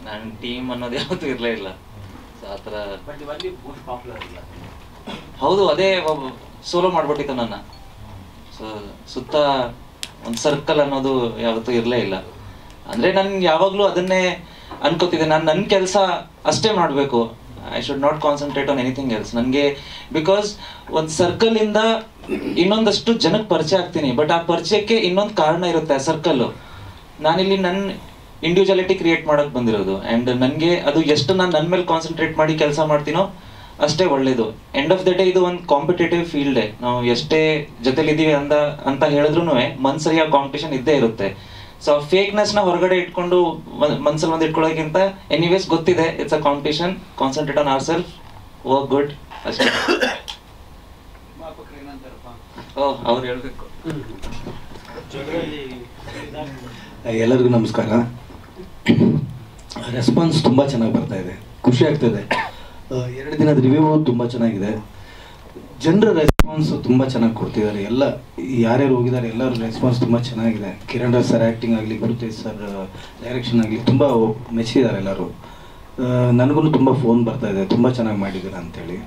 ನನ್ನ ಟೀಮ್ ಅನ್ನೋದು ಯಾವತ್ತೂ ಇರಲೇ ಇಲ್ಲ. ಸೊ ಆ ಥರ ಹೌದು, ಅದೇ ಸೋಲೋ ಮಾಡ್ಬಿಟ್ಟಿತ್ತು ನನ್ನ. ಸೊ ಸುತ್ತ ಒಂದು ಸರ್ಕಲ್ ಅನ್ನೋದು ಯಾವತ್ತೂ ಇರಲೇ ಇಲ್ಲ. ಅಂದರೆ ನನ್ಗೆ ಯಾವಾಗಲೂ ಅದನ್ನೇ ಅನ್ಕೋತಿದ್ದೆ, ನಾನು ನನ್ನ ಕೆಲಸ ಅಷ್ಟೇ ಮಾಡಬೇಕು. I should not concentrate on anything else. ನನಗೆ ಬಿಕಾಸ್ ಒಂದು ಸರ್ಕಲಿಂದ ಇನ್ನೊಂದಷ್ಟು ಜನಕ್ಕೆ ಪರಿಚಯ ಆಗ್ತೀನಿ, ಬಟ್ ಆ ಪರಿಚಯಕ್ಕೆ ಇನ್ನೊಂದು ಕಾರಣ ಇರುತ್ತೆ ಆ ಸರ್ಕಲ್ಲು. ನಾನಿಲ್ಲಿ ನನ್ನ ಇಂಡಿವಿಜುವಾಲಿಟಿ ಕ್ರಿಯೇಟ್ ಮಾಡೋಕ್ಕೆ ಬಂದಿರೋದು. ಆ್ಯಂಡ್ ನನಗೆ ಅದು ಎಷ್ಟು ನಾನು ನನ್ನ ಮೇಲೆ ಕಾನ್ಸಂಟ್ರೇಟ್ ಮಾಡಿ ಕೆಲಸ ಮಾಡ್ತೀನೋ ಅಷ್ಟೇ ಒಳ್ಳೇದು. ಎಂಡ್ ಆಫ್ ದ ಡೇ ಇದು ಒಂದು ಕಾಂಪಿಟೇಟಿವ್ ಫೀಲ್ಡೇ. ನಾವು ಎಷ್ಟೇ ಜೊತೆಲಿದ್ದೀವಿ ಅಂತ ಹೇಳಿದ್ರು ಮನ್ಸಲ್ಲಿ ಆ ಕಾಂಪಿಟೇಷನ್ ಇದ್ದೇ ಇರುತ್ತೆ. ಸೊ ಫೇಕ್ನೆಸ್ನ ಹೊರಗಡೆ ಇಟ್ಕೊಂಡು ಮನ್ಸಲ್ಲಿ ಒಂದು ಇಟ್ಕೊಳ್ಳೋಕ್ಕಿಂತ ಎನಿವೇಸ್ ಗೊತ್ತಿದೆ it's a competition, concentrate on our self, work good ಅಷ್ಟೇ. ಅವ್ರು ಹೇಳ್ಬೇಕು. ಎಲ್ಲರಿಗೂ ನಮಸ್ಕಾರ. ರೆಸ್ಪಾನ್ಸ್ ತುಂಬ ಚೆನ್ನಾಗಿ ಬರ್ತಾ ಇದೆ, ಖುಷಿ ಆಗ್ತಾಯಿದೆ. 2 ದಿನದ ರಿವ್ಯೂ ತುಂಬ ಚೆನ್ನಾಗಿದೆ. ಜನರ ರೆಸ್ಪಾನ್ಸ್ ತುಂಬ ಚೆನ್ನಾಗಿ ಕೊಡ್ತಿದ್ದಾರೆ. ಎಲ್ಲ ಯಾರ್ಯಾರು ಹೋಗಿದ್ದಾರೆ ಎಲ್ಲರ ರೆಸ್ಪಾನ್ಸ್ ತುಂಬ ಚೆನ್ನಾಗಿದೆ. ಕಿರಣ್ ರಾಜ್ ಸರ್ ಆ್ಯಕ್ಟಿಂಗ್ ಆಗಲಿ, ಗುರುತೇಜ್ ಸರ್ ಡೈರೆಕ್ಷನ್ ಆಗಲಿ ತುಂಬ ಮೆಚ್ಚಿದ್ದಾರೆ ಎಲ್ಲರೂ. ನನಗೂ ತುಂಬ ಫೋನ್ ಬರ್ತಾಯಿದೆ, ತುಂಬ ಚೆನ್ನಾಗಿ ಮಾಡಿದ್ದೀರಾ ಅಂಥೇಳಿ.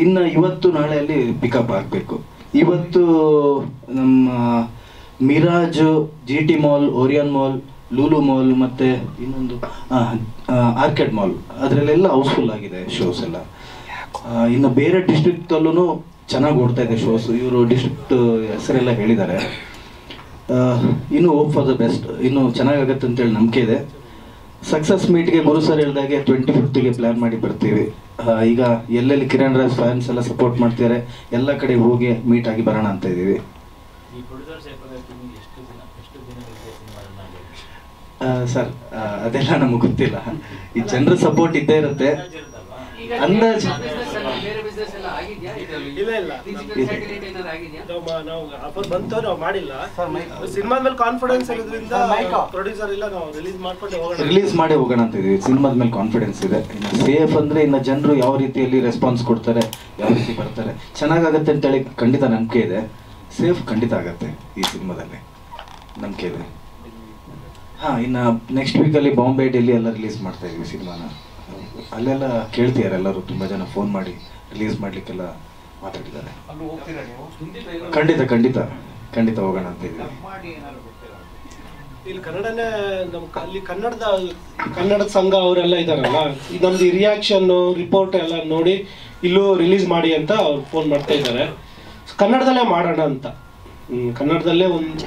ಇನ್ನು ಇವತ್ತು ನಾಳೆಯಲ್ಲಿ ಪಿಕಪ್ ಆಗಬೇಕು. ಇವತ್ತು ನಮ್ಮ Miraj, GT mall, Orion mall, Lulu mall ಮತ್ತು ಇನ್ನೊಂದು ಆರ್ಕೆಡ್ ಮಾಲ್, ಅದರಲ್ಲೆಲ್ಲ ಹೌಸ್ಫುಲ್ ಆಗಿದೆ ಶೋಸ್ ಎಲ್ಲ. ಇನ್ನು ಬೇರೆ ಡಿಸ್ಟ್ರಿಕ್ಟಲ್ಲೂ ಚೆನ್ನಾಗಿ ಓಡ್ತಾ ಇದೆ ಶೋಸ್. ಇವರು ಡಿಸ್ಟ್ರಿಕ್ಟ್ ಹೆಸರೆಲ್ಲ ಹೇಳಿದ್ದಾರೆ. ಇನ್ನೂ ಹೋಪ್ ಫಾರ್ ದ ಬೆಸ್ಟ್, ಇನ್ನೂ ಚೆನ್ನಾಗಾಗತ್ತೆ ಅಂತೇಳಿ ನಂಬಿಕೆ ಇದೆ. ಸಕ್ಸಸ್ ಮೀಟ್ಗೆ ಗುರು ಸರ್ ಹೇಳಿದಾಗೆ 25th ಪ್ಲ್ಯಾನ್ ಮಾಡಿ ಬರ್ತೀವಿ. ಈಗ ಎಲ್ಲೆಲ್ಲಿ ಕಿರಣ್ ರಾಜ್ ಫ್ಯಾನ್ಸ್ ಎಲ್ಲ ಸಪೋರ್ಟ್ ಮಾಡ್ತಿದ್ದಾರೆ, ಎಲ್ಲ ಕಡೆ ಹೋಗಿ ಮೀಟ್ ಆಗಿ ಬರೋಣ ಅಂತ ಇದ್ದೀವಿ. ಸರ್ ಅದೆಲ್ಲ ನಮಗೆ ಗೊತ್ತಿಲ್ಲ. ಈ ಜನರ ಸಪೋರ್ಟ್ ಇದ್ದೇ ಇರುತ್ತೆ. ಅಂದಾಜು ರಿಲೀಸ್ ಮಾಡಿ ಹೋಗೋಣ ಅಂತ ಇದೀವಿ. ಸಿನಿಮಾದ ಮೇಲೆ ಕಾನ್ಫಿಡೆನ್ಸ್ ಇದೆ. ಸೇಫ್ ಅಂದ್ರೆ ಇನ್ನು ಜನರು ಯಾವ ರೀತಿಯಲ್ಲಿ ರೆಸ್ಪಾನ್ಸ್ ಕೊಡ್ತಾರೆ, ಯಾವ ರೀತಿ ಬರ್ತಾರೆ, ಚೆನ್ನಾಗಾಗತ್ತೆ ಅಂತೇಳಿ ಖಂಡಿತ ನಂಬಿಕೆ ಇದೆ. ಸೇಫ್ ಖಂಡಿತ ಆಗತ್ತೆ ಈ ಸಿನಿಮಾದಲ್ಲಿ, ನಂಬಿಕೆ ಇದೆ. ಇನ್ನು ನೆಕ್ಸ್ಟ್ ವೀಕಲ್ಲಿ ಬಾಂಬೆ, ಡೆಲ್ಲಿ ಎಲ್ಲ ರಿಲೀಸ್ ಮಾಡ್ತಾ ಇದೀವಿ ಸಿನಿಮಾನ. ಅಲ್ಲೆಲ್ಲ ಕೇಳ್ತಿದ್ದಾರೆ ಎಲ್ಲರೂ, ತುಂಬ ಜನ ಫೋನ್ ಮಾಡಿ ರಿಲೀಸ್ ಮಾಡಲಿಕ್ಕೆಲ್ಲ ಮಾತಾಡಿದ್ದಾರೆ. ಖಂಡಿತ ಖಂಡಿತ ಖಂಡಿತ ಹೋಗೋಣ ಅಂತ ಇದ್ದೀವಿ. ಇಲ್ಲಿ ಕನ್ನಡನೇ ಅಲ್ಲಿ ಕನ್ನಡದ ಸಂಘ ಅವರೆಲ್ಲ ಇದ್ದಾರಲ್ಲ, ನಮ್ದು ರಿಯಾಕ್ಷನ್ ರಿಪೋರ್ಟ್ ಎಲ್ಲ ನೋಡಿ ಇಲ್ಲೂ ರಿಲೀಸ್ ಮಾಡಿ ಅಂತ ಅವ್ರು ಫೋನ್ ಮಾಡ್ತಾ ಇದ್ದಾರೆ. ಕನ್ನಡದಲ್ಲೇ ಮಾಡೋಣ ಅಂತ. ಕನ್ನಡದಲ್ಲೇ ಒಂದು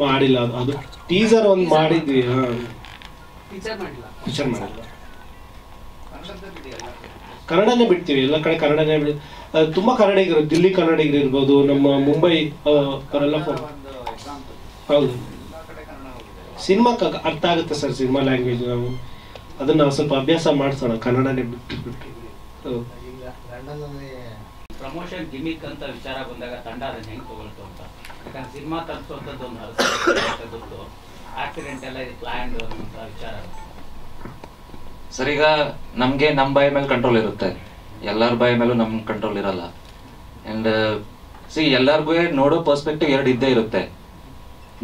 ಮಾಡಿಲ್ಲ, ಅದು ಟೀಸರ್ ಒಂದು ಮಾಡಿದ್ವಿ. ಪಿಕ್ಚರ್ ಮಾಡಿಲ್ಲ. ಕನ್ನಡನೇ ಬಿಡ್ತೀವಿ, ಎಲ್ಲ ಕಡೆ ಕನ್ನಡನೇ ತುಂಬ ಕನ್ನಡಿಗರು, ದಿಲ್ಲಿ ಕನ್ನಡಿಗರು ಇರ್ಬೋದು, ನಮ್ಮ ಮುಂಬೈ ಅವರೆಲ್ಲ ಹೌದು. ಸಿನಿಮಾಕ್ಕೆ ಅರ್ಥ ಆಗುತ್ತೆ ಸರ್, ಸಿನಿಮಾ ಲ್ಯಾಂಗ್ವೇಜ್. ನಾವು ಅದನ್ನ ನಾವು ಸ್ವಲ್ಪ ಅಭ್ಯಾಸ ಮಾಡಿಸೋಣ, ಕನ್ನಡನೇ ಬಿಟ್ಟು. ಪ್ರಮೋಷನ್ ಗಿಮಿಕ್ ಅಂತ ವಿಚಾರ ಬಂದಾಗ ತಂಡ ಅದನ್ನ ಹೆಂಗೆ ತಗೊಳ್ತು ಅಂತ. ಯಾಕಂದ್ರೆ ಸಿನಿಮಾ ತರಿಸುವಂಥದ್ದು ಒಂದು ಗೊತ್ತು, ಆಕ್ಸಿಡೆಂಟ್ ಎಲ್ಲ ಇದು ಪ್ಲಾನ್ಡ್ ಅಂತ ವಿಚಾರ. ಸರ್, ಈಗ ನಮಗೆ ನಮ್ಮ ಬಾಯಿ ಮೇಲೆ ಕಂಟ್ರೋಲ್ ಇರುತ್ತೆ, ಎಲ್ಲರ ಬಾಯಿ ಮೇಲೂ ನಮ್ಮ ಕಂಟ್ರೋಲ್ ಇರಲ್ಲ. ಆ್ಯಂಡ್ ಎಲ್ಲರಿಗೂ ನೋಡೋ ಪರ್ಸ್ಪೆಕ್ಟಿವ್ 2 ಇದ್ದೇ ಇರುತ್ತೆ.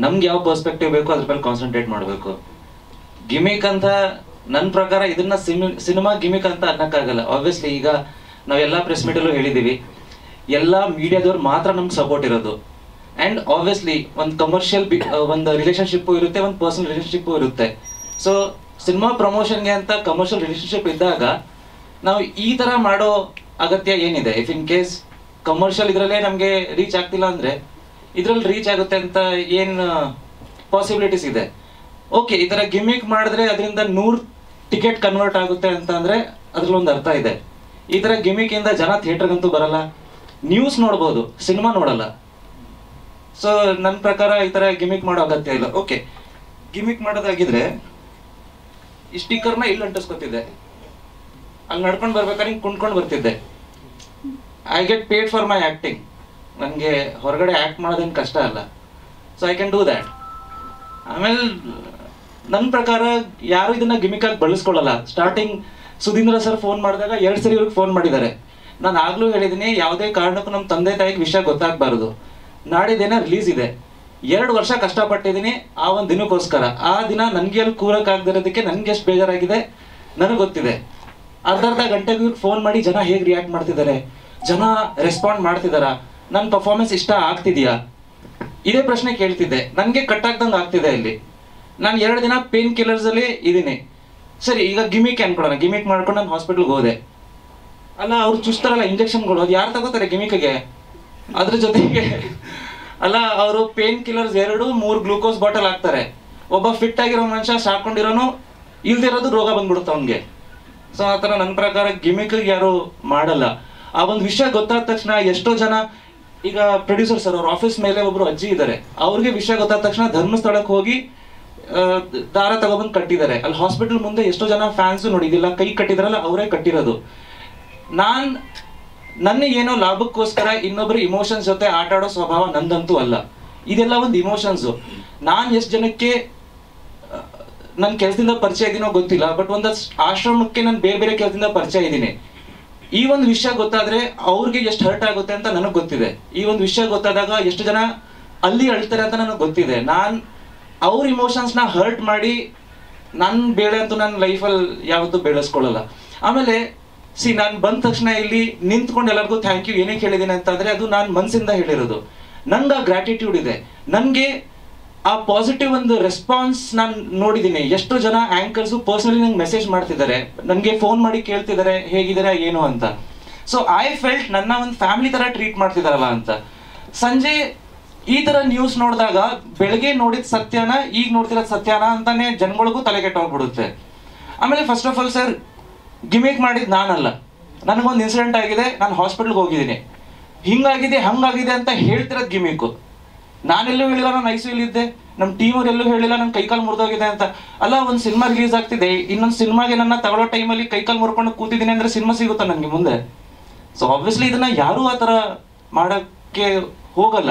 ನಮ್ಗೆ ಯಾವ ಪರ್ಸ್ಪೆಕ್ಟಿವ್ ಬೇಕು ಅದ್ರ ಮೇಲೆ ಕಾನ್ಸಂಟ್ರೇಟ್ ಮಾಡಬೇಕು. ಗಿಮಿಕ್ ಅಂತ ನನ್ನ ಪ್ರಕಾರ ಇದನ್ನ ಸಿನಿಮಾ ಗಿಮಿಕ್ ಅಂತ ಅನ್ನಕ್ಕಾಗಲ್ಲ. ಆಬ್ವಿಯಸ್ಲಿ ಈಗ ನಾವೆಲ್ಲ ಪ್ರೆಸ್ ಮೀಟಲ್ಲೂ ಹೇಳಿದ್ದೀವಿ, ಎಲ್ಲ ಮೀಡಿಯಾದವ್ರು ಮಾತ್ರ ನಮ್ಗೆ ಸಪೋರ್ಟ್ ಇರೋದು. ಆ್ಯಂಡ್ ಆಬ್ವಿಯಸ್ಲಿ ಒಂದು ಕಮರ್ಷಿಯಲ್ ಒಂದು ರಿಲೇಷನ್ಶಿಪ್ಪು ಇರುತ್ತೆ, ಒಂದು ಪರ್ಸನಲ್ ರಿಲೇಷನ್ಶಿಪ್ಪು ಇರುತ್ತೆ. ಸೊ ಸಿನಿಮಾ ಪ್ರಮೋಷನ್ಗೆ ಅಂತ ಕಮರ್ಷಿಯಲ್ ರಿಲೇಷನ್ಶಿಪ್ ಇದ್ದಾಗ ನಾವು ಈ ಥರ ಮಾಡೋ ಅಗತ್ಯ ಏನಿದೆ? ಇಫ್ ಇನ್ ಕೇಸ್ ಕಮರ್ಷಿಯಲ್ ಇದರಲ್ಲೇ ನಮಗೆ ರೀಚ್ ಆಗ್ತಿಲ್ಲ ಅಂದರೆ ಇದರಲ್ಲಿ ರೀಚ್ ಆಗುತ್ತೆ ಅಂತ ಏನು ಪಾಸಿಬಿಲಿಟೀಸ್ ಇದೆ? ಓಕೆ, ಈ ಥರ ಗಿಮಿಕ್ ಮಾಡಿದ್ರೆ ಅದರಿಂದ 100 ಟಿಕೆಟ್ ಕನ್ವರ್ಟ್ ಆಗುತ್ತೆ ಅಂತ ಅಂದರೆ ಅದ್ರಲ್ಲೊಂದು ಅರ್ಥ ಇದೆ. ಈ ಥರ ಗಿಮಿಕಿಂದ ಜನ ಥಿಯೇಟರ್ಗಂತೂ ಬರಲ್ಲ, ನ್ಯೂಸ್ ನೋಡ್ಬೋದು, ಸಿನಿಮಾ ನೋಡಲ್ಲ. ಸೊ ನನ್ನ ಪ್ರಕಾರ ಈ ಥರ ಗಿಮಿಕ್ ಮಾಡೋ ಅಗತ್ಯ ಇಲ್ಲ. ಓಕೆ, ಗಿಮಿಕ್ ಮಾಡೋದಾಗಿದ್ರೆ ಈ ಸ್ಟಿಕ್ಕರ್ನ ಇಲ್ಲಿ ಅಂಟಿಸ್ಕೊತಿದ್ದೆ, ಅಲ್ಲಿ ನಡ್ಕೊಂಡು ಬರ್ಬೇಕಾದ್ರೆ ಹಿಂಗೆ ಕುಣ್ಕೊಂಡು ಬರ್ತಿದ್ದೆ. I get paid for my acting. ನನಗೆ ಹೊರಗಡೆ ಆ್ಯಕ್ಟ್ ಮಾಡೋದೇನು ಕಷ್ಟ ಅಲ್ಲ. So I can do that. ಆಮೇಲೆ ನನ್ನ ಪ್ರಕಾರ ಯಾರು ಇದನ್ನ ಗಿಮಿಕಾಗಿ ಬಳಸ್ಕೊಳ್ಳಲ್ಲ. ಸ್ಟಾರ್ಟಿಂಗ್ ಸುಧೀಂದ್ರ ಸರ್ ಫೋನ್ ಮಾಡಿದಾಗ 2 ಸರಿ ಇವ್ರಿಗೆ ಫೋನ್ ಮಾಡಿದ್ದಾರೆ. ನಾನು ಆಗಲೂ ಹೇಳಿದ್ದೀನಿ, ಯಾವುದೇ ಕಾರಣಕ್ಕೂ ನಮ್ಮ ತಂದೆ ತಾಯಿಗೆ ವಿಷಯ ಗೊತ್ತಾಗಬಾರ್ದು. ನಾಡಿದ್ದೇನೆ ರಿಲೀಸ್ ಇದೆ, 2 ವರ್ಷ ಕಷ್ಟಪಟ್ಟಿದ್ದೀನಿ ಆ ಒಂದು ದಿನಕ್ಕೋಸ್ಕರ. ಆ ದಿನ ನನಗೆ ಅಲ್ಲಿ ಕೂರಕ್ಕಾಗದಿರೋದಕ್ಕೆ ನನಗೆ ಎಷ್ಟು ಬೇಜಾರಾಗಿದೆ ನನಗೆ ಗೊತ್ತಿದೆ. ಅರ್ಧ ಗಂಟೆಗೆ ಫೋನ್ ಮಾಡಿ ಜನ ಹೇಗೆ ರಿಯಾಕ್ಟ್ ಮಾಡ್ತಿದ್ದಾರೆ, ಜನ ರೆಸ್ಪಾಂಡ್ ಮಾಡ್ತಿದಾರ, ನನ್ನ ಪರ್ಫಾರ್ಮೆನ್ಸ್ ಇಷ್ಟ ಆಗ್ತಿದ್ಯಾ, ಇದೇ ಪ್ರಶ್ನೆ ಕೇಳ್ತಿದ್ದೆ. ನನಗೆ ಕಟ್ಟಾಗ್ದಂಗೆ ಆಗ್ತಿದೆ ಇಲ್ಲಿ. ನಾನು 2 ದಿನ ಪೇನ್ ಕಿಲ್ಲರ್ಸ್ ಅಲ್ಲಿ ಇದ್ದೀನಿ. ಸರಿ, ಈಗ ಗಿಮಿಕ್ ಅನ್ಕೊಳೋಣ, ಗಿಮಿಕ್ ಮಾಡ್ಕೊಂಡು ನಾನು ಹಾಸ್ಪಿಟ್ಲ್ಗೆ ಹೋದೆ. ಅಲ್ಲ, ಅವ್ರು ಚುಸ್ತಾರಲ್ಲ ಇಂಜೆಕ್ಷನ್ಗಳು, ಅದು ಯಾರು ತಗೋತಾರೆ ಗಿಮಿಕ್ಗೆ? ಅದ್ರ ಜೊತೆಗೆ ಅಲ್ಲ, ಅವರು ಪೇನ್ ಕಿಲ್ಲರ್ಸ್ 2-3 ಗ್ಲೂಕೋಸ್ ಬಾಟಲ್ ಹಾಕ್ತಾರೆ. ಒಬ್ಬ ಫಿಟ್ ಆಗಿರೋ ಮನುಷ್ಯ ಸಾಕೊಂಡಿರೋನು ಇಲ್ದಿರೋದು ರೋಗ ಬಂದ್ಬಿಡುತ್ತೆ ಅವನಿಗೆ. ಸೊ ಆ ಥರ ನನ್ನ ಪ್ರಕಾರ ಗಿಮಿಕ್ ಯಾರು ಮಾಡಲ್ಲ. ಆ ಒಂದು ವಿಷಯ ಗೊತ್ತಾದ ತಕ್ಷಣ ಎಷ್ಟೋ ಜನ, ಈಗ ಪ್ರೊಡ್ಯೂಸರ್ ಸರ್ ಅವ್ರ ಆಫೀಸ್ ಮೇಲೆ ಒಬ್ರು ಅಜ್ಜಿ ಇದ್ದಾರೆ, ಅವ್ರಿಗೆ ವಿಷಯ ಗೊತ್ತಾದ ತಕ್ಷಣ ಧರ್ಮಸ್ಥಳಕ್ಕೆ ಹೋಗಿ ದಾರ ತಗೊಬಂದು ಕಟ್ಟಿದ್ದಾರೆ. ಅಲ್ಲಿ ಹಾಸ್ಪಿಟಲ್ ಮುಂದೆ ಎಷ್ಟೋ ಜನ ಫ್ಯಾನ್ಸು ನೋಡಿದಿಲ್ಲ, ಕೈ ಕಟ್ಟಿದ್ರಲ್ಲ ಅವರೇ ಕಟ್ಟಿರೋದು. ನನಗೇನೋ ಲಾಭಕ್ಕೋಸ್ಕರ ಇನ್ನೊಬ್ರು ಇಮೋಷನ್ಸ್ ಜೊತೆ ಆಟ ಆಡೋ ಸ್ವಭಾವ ನಂದಂತೂ ಅಲ್ಲ. ಇದೆಲ್ಲ ಒಂದು ಇಮೋಷನ್ಸು. ನಾನು ಎಷ್ಟು ಜನಕ್ಕೆ ನನ್ನ ಕೆಲಸದಿಂದ ಪರಿಚಯ ಇದೀನೋ ಗೊತ್ತಿಲ್ಲ, ಬಟ್ ಒಂದು ಆಶ್ರಮಕ್ಕೆ ನಾನು ಬೇರೆ ಬೇರೆ ಕೆಲಸದಿಂದ ಪರಿಚಯ ಇದ್ದೀನಿ. ಈ ಒಂದು ವಿಷಯ ಗೊತ್ತಾದ್ರೆ ಅವ್ರಿಗೆ ಎಷ್ಟು ಹರ್ಟ್ ಆಗುತ್ತೆ ಅಂತ ನನಗೆ ಗೊತ್ತಿದೆ. ಈ ಒಂದು ವಿಷಯ ಗೊತ್ತಾದಾಗ ಎಷ್ಟು ಜನ ಅಲ್ಲಿ ಅಳ್ತಾರೆ ಅಂತ ನನಗೆ ಗೊತ್ತಿದೆ. ನಾನು ಅವ್ರ ಇಮೋಷನ್ಸ್ನ ಹರ್ಟ್ ಮಾಡಿ ನನ್ನ ಬೇಳೆ ಅಂತೂ ನನ್ನ ಲೈಫಲ್ಲಿ ಯಾವತ್ತೂ ಬೆಳೆಸ್ಕೊಳ್ಳಲ್ಲ. ಆಮೇಲೆ ನಾನು ಬಂದ ತಕ್ಷಣ ಇಲ್ಲಿ ನಿಂತ್ಕೊಂಡು ಎಲ್ಲರಿಗೂ ಥ್ಯಾಂಕ್ ಯು ಏನಕ್ಕೆ ಹೇಳಿದ್ದೀನಿ ಅಂತಂದ್ರೆ ಅದು ನಾನು ಮನಸ್ಸಿಂದ ಹೇಳಿರೋದು. ನಂಗೆ ಆ ಗ್ರಾಟಿಟ್ಯೂಡ್ ಇದೆ. ನನಗೆ ಆ ಪಾಸಿಟಿವ್ ಒಂದು ರೆಸ್ಪಾನ್ಸ್ ನಾನು ನೋಡಿದ್ದೀನಿ. ಎಷ್ಟು ಜನ ಆಂಕರ್ಸು ಪರ್ಸನಲಿ ನಂಗೆ ಮೆಸೇಜ್ ಮಾಡ್ತಿದ್ದಾರೆ, ನನಗೆ ಫೋನ್ ಮಾಡಿ ಕೇಳ್ತಿದ್ದಾರೆ ಹೇಗಿದ್ದಾರೆ ಏನು ಅಂತ. ಸೊ ಐ ಫೆಲ್ಟ್ ನನ್ನ ಒಂದು ಫ್ಯಾಮಿಲಿ ಥರ ಟ್ರೀಟ್ ಮಾಡ್ತಿದಾರಲ್ಲ ಅಂತ. ಸಂಜೆ ಈ ಥರ ನ್ಯೂಸ್ ನೋಡಿದಾಗ ಬೆಳಗ್ಗೆ ನೋಡಿದ ಸತ್ಯನ ಈಗ ನೋಡ್ತಿರೋದು ಸತ್ಯನ ಅಂತಾನೆ ಜನಗಳಿಗೂ ತಲೆ ಕೆಟ್ಟೋಗ್ಬಿಡುತ್ತೆ. ಆಮೇಲೆ first of all sir, gimmick ಮಾಡಿದ್ದು ನಾನಲ್ಲ. ನನಗೊಂದು ಇನ್ಸಿಡೆಂಟ್ ಆಗಿದೆ, ನಾನು ಹಾಸ್ಪಿಟ್ಲ್ಗೆ ಹೋಗಿದ್ದೀನಿ, ಹಿಂಗಾಗಿದೆ ಹಂಗಾಗಿದೆ ಅಂತ ಹೇಳ್ತಿರೋದು ಗಿಮಿಕ್ಕು. ನಾನೆಲ್ಲೂ ಹೇಳಿಲ್ಲ ನಾನು ICU ಇದ್ದೆ, ನಮ್ಮ ಟೀಮ್ ಅವ್ರು ಎಲ್ಲೂ ಹೇಳಿಲ್ಲ ನನ್ನ ಕೈಕಾಲು ಮುರಿದೋಗಿದೆ ಅಂತ. ಅಲ್ಲ, ಒಂದು ಸಿನಿಮಾ ರಿಲೀಸ್ ಆಗ್ತಿದೆ, ಇನ್ನೊಂದು ಸಿನಿಮಾಗೆ ನನ್ನ ತಗೊಳ್ಳೋ ಟೈಮಲ್ಲಿ ಕೈಕಾಲು ಮುರ್ಕೊಂಡು ಕೂತಿದ್ದೀನಿ ಅಂದರೆ ಸಿನಿಮಾ ಸಿಗುತ್ತಾ ನನಗೆ ಮುಂದೆ? ಸೊ ಆಬ್ವಿಯಸ್ಲಿ ಇದನ್ನ ಯಾರೂ ಆ ಥರ ಮಾಡೋಕ್ಕೆ ಹೋಗಲ್ಲ.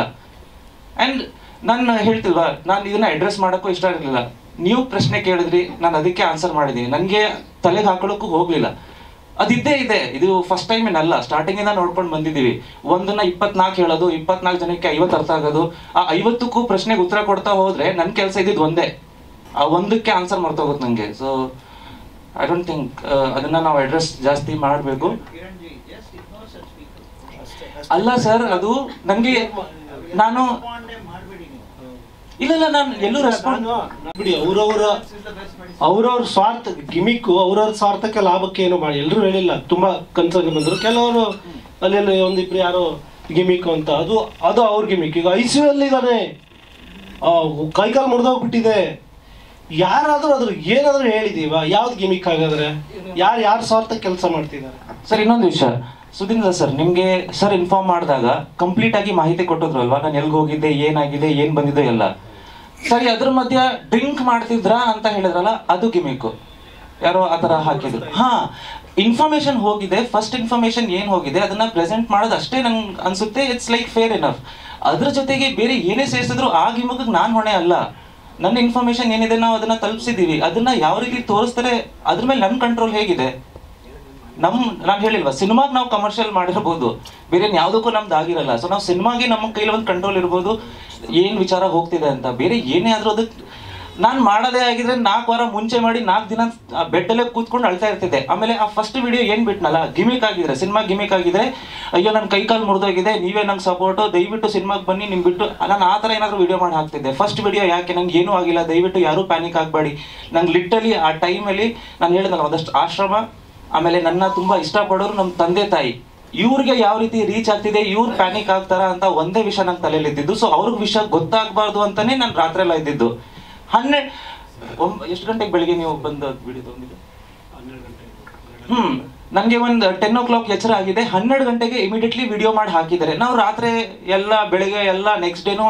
ಆ್ಯಂಡ್ ನಾನು ಹೇಳ್ತಿಲ್ವಾ, ನಾನು ಇದನ್ನ ಅಡ್ರೆಸ್ ಮಾಡೋಕ್ಕೂ ಇಷ್ಟ ಇರಲಿಲ್ಲ. ನೀವು ಪ್ರಶ್ನೆ ಕೇಳಿದ್ರಿ, ನಾನು ಅದಕ್ಕೆ ಆನ್ಸರ್ ಮಾಡಿದ್ದೀನಿ. ನನಗೆ ತಲೆಗೆ ಹಾಕೊಳ್ಳೋಕ್ಕೂ ಹೋಗಲಿಲ್ಲ. ಅದಿದ್ದೇ ಇದೆ, ಇದು ಫಸ್ಟ್ ಟೈಮ್ ಏನಲ್ಲ, ಸ್ಟಾರ್ಟಿಂಗಿಂದ ನೋಡ್ಕೊಂಡು ಬಂದಿದ್ದೀವಿ. ಒಂದನ್ನ 24 ಹೇಳೋದು, 24 ಜನಕ್ಕೆ 50 ಅರ್ಥ ಆಗೋದು. ಆ 50ಕ್ಕೂ ಪ್ರಶ್ನೆಗೆ ಉತ್ತರ ಕೊಡ್ತಾ ಹೋದ್ರೆ ನನ್ನ ಕೆಲಸ ಇದ್ದಿದ್ದು ಒಂದೇ, ಆ ಒಂದಕ್ಕೆ ಆನ್ಸರ್ ಮರ್ತೋಗುತ್ತೆ ನನಗೆ. ಸೊ ಐ ಡೋಂಟ್ ಥಿಂಕ್ ಅದನ್ನ ನಾವು ಅಡ್ರೆಸ್ ಜಾಸ್ತಿ ಮಾಡಬೇಕು. ಅಲ್ಲ ಸರ್, ಅದು ನನಗೆ ನಾನು ಇಲ್ಲ ನಾನು ಎಲ್ಲೂ ರೆಸ್ಪಾಂಡ್ ಬಿಡಿ. ಅವ್ರವ್ರ ಸ್ವಾರ್ಥ ಗಿಮಿಕ್ಕು, ಅವ್ರವ್ರ ಸ್ವಾರ್ಥಕ್ಕೆ ಲಾಭಕ್ಕೆ ಏನು ಮಾಡಿ ಎಲ್ಲರೂ ಹೇಳಿಲ್ಲ. ತುಂಬಾ ಕನ್ಸರ್ನ್ ಬಂದ್ರು ಕೆಲವರು, ಅಲ್ಲೆಲ್ಲ ಒಂದಿಬ್ರು ಯಾರೋ ಗಿಮಿಕ್ ಅಂತ, ಅದು ಅವ್ರ ಗಿಮಿಕ್. ಈಗ ICU ಅಲ್ಲಿ ಇದ್ದಾನೆ, ಕೈಕಾಲು ಮುರಿದೋಗ್ಬಿಟ್ಟಿದೆ, ಯಾರಾದ್ರೂ ಅದ್ರ ಏನಾದ್ರೂ ಹೇಳಿದೀವ? ಯಾವ್ದು ಗಿಮಿಕ್ ಹಾಗಾದ್ರೆ? ಯಾರ ಸ್ವಾರ್ಥ ಕೆಲಸ ಮಾಡ್ತಿದ್ದಾರೆ? ಸರ್ ಇನ್ನೊಂದು ವಿಷಯ, ಸುಧೀಂದ್ರ ಸರ್ ನಿಮ್ಗೆ ಸರ್ ಇನ್ಫಾರ್ಮ್ ಮಾಡಿದಾಗ ಕಂಪ್ಲೀಟ್ ಆಗಿ ಮಾಹಿತಿ ಕೊಟ್ಟಿದ್ರು ಅಲ್ವಾ, ನಾನು ಎಲ್ಗೆ ಹೋಗಿದ್ದೆ, ಏನಾಗಿದೆ, ಏನ್ ಬಂದಿದೆ ಎಲ್ಲ. ಸರಿ, ಅದ್ರ ಮಧ್ಯ ಡ್ರಿಂಕ್ ಮಾಡ್ತಿದ್ರಾ ಅಂತ ಹೇಳಿದ್ರಲ್ಲ, ಅದು ಗಿಮಿಕ್ಕು. ಯಾರೋ ಆ ಥರ ಹಾಕಿದ್ರು. ಹಾ, ಇನ್ಫಾರ್ಮೇಶನ್ ಹೋಗಿದೆ, ಫಸ್ಟ್ ಇನ್ಫಾರ್ಮೇಶನ್ ಏನ್ ಹೋಗಿದೆ ಅದನ್ನ ಪ್ರೆಸೆಂಟ್ ಮಾಡೋದು ಅಷ್ಟೇ ನನ್ಗೆ ಅನ್ಸುತ್ತೆ. It's like fair enough. ಅದ್ರ ಜೊತೆಗೆ ಬೇರೆ ಏನೇ ಸೇರಿಸಿದ್ರು ಆ ಗಿಮಿಕ್ಗೆ ನಾನು ಹೊಣೆ ಅಲ್ಲ. ನನ್ನ ಇನ್ಫಾರ್ಮೇಶನ್ ಏನಿದೆ ನಾವು ಅದನ್ನ ತಲುಪಿಸಿದೀವಿ, ಅದನ್ನ ಯಾವ ರೀತಿ ತೋರಿಸ್ತಾರೆ ಅದ್ರ ಮೇಲೆ ನನ್ನ ಕಂಟ್ರೋಲ್ ಹೇಗಿದೆ. ನಾನು ಹೇಳಿಲ್ವಾ, ಸಿನಿಮಾಗೆ ನಾವು ಕಮರ್ಷಿಯಲ್ ಮಾಡಿರ್ಬೋದು, ಬೇರೆ ಯಾವುದಕ್ಕೂ ನಮ್ದು ಆಗಿರಲ್ಲ. ಸೊ ನಾವು ಸಿನಿಮಾಗೆ ನಮ್ಮ ಕೈಲಿ ಒಂದು ಕಂಟ್ರೋಲ್ ಇರ್ಬೋದು, ಏನು ವಿಚಾರ ಹೋಗ್ತಿದೆ ಅಂತ. ಬೇರೆ ಏನೇ ಆದ್ರೂ ಅದಕ್ಕೆ ನಾನು ಮಾಡೋದೇ ಆಗಿದ್ರೆ 4 ವಾರ ಮುಂಚೆ ಮಾಡಿ 4 ದಿನ ಬೆಡ್ಡಲ್ಲೇ ಕೂತ್ಕೊಂಡು ಅಳ್ತಾ ಇರ್ತಿದ್ದೆ. ಆಮೇಲೆ ಆ ಫಸ್ಟ್ ವಿಡಿಯೋ ಏನು ಬಿಟ್ನಲ್ಲ, ಗಿಮಿಕ್ ಆಗಿದ್ರೆ, ಸಿನಿಮಾ ಗಿಮಿಕ್ ಆಗಿದ್ರೆ, ಅಯ್ಯೋ ನನ್ನ ಕೈಕಾಲು ಮುರಿದೋಗಿದೆ, ನೀವೇ ನಂಗೆ ಸಪೋರ್ಟು, ದಯವಿಟ್ಟು ಸಿನಿಮಾಗೆ ಬನ್ನಿ, ನಿಮ್ಗೆ ಬಿಟ್ಟು ನಾನು ಆ ಥರ ಏನಾದರೂ ವಿಡಿಯೋ ಮಾಡಿ ಹಾಕ್ತಿದ್ದೆ. ಫಸ್ಟ್ ವಿಡಿಯೋ ಯಾಕೆ, ನಂಗೆ ಏನೂ ಆಗಿಲ್ಲ, ದಯವಿಟ್ಟು ಯಾರೂ ಪ್ಯಾನಿಕ್ ಆಗಬೇಡಿ. ನಂಗೆ ಲಿಟ್ರಲಿ ಆ ಟೈಮಲ್ಲಿ ನಾನು ಹೇಳಿದ್ನಲ್ಲ, ಒಂದಷ್ಟು ಆಶ್ರಮ, ಆಮೇಲೆ ನನ್ನ ತುಂಬ ಇಷ್ಟಪಡೋರು ನಮ್ಮ ತಂದೆ ತಾಯಿ, ಇವ್ರಿಗೆ ಯಾವ ರೀತಿ ರೀಚ್ ಆಗ್ತಿದೆ, ಇವ್ರು ಪ್ಯಾನಿಕ್ ಆಗ್ತಾರ ಅಂತ ಒಂದೇ ವಿಷಯ ನಂಗೆ ತಲೆಯಲ್ಲಿ ಇದ್ದಿದ್ದು. ಸೊ ಅವ್ರಿಗೆ ವಿಷಯ ಗೊತ್ತಾಗಬಾರ್ದು ಅಂತಾನೆ ನಾನು ರಾತ್ರಿ ಎಲ್ಲ ಇದ್ದಿದ್ದು. 12 ಎಷ್ಟು ಗಂಟೆಗೆ ಬೆಳಿಗ್ಗೆ ನೀವು ಬಂದು ವಿಡಿಯೋ ತೊಗೊಂಡಿದ್ದು? ನನಗೆ ಒಂದು 10 o'clock ಎಚ್ಚರ ಆಗಿದೆ, 12 ಗಂಟೆಗೆ ಇಮಿಡಿಯೇಟ್ಲಿ ವಿಡಿಯೋ ಮಾಡಿ ಹಾಕಿದ್ದಾರೆ. ನಾವು ರಾತ್ರಿ ಎಲ್ಲ ಬೆಳಿಗ್ಗೆ ಎಲ್ಲ ನೆಕ್ಸ್ಟ್ ಡೇನೂ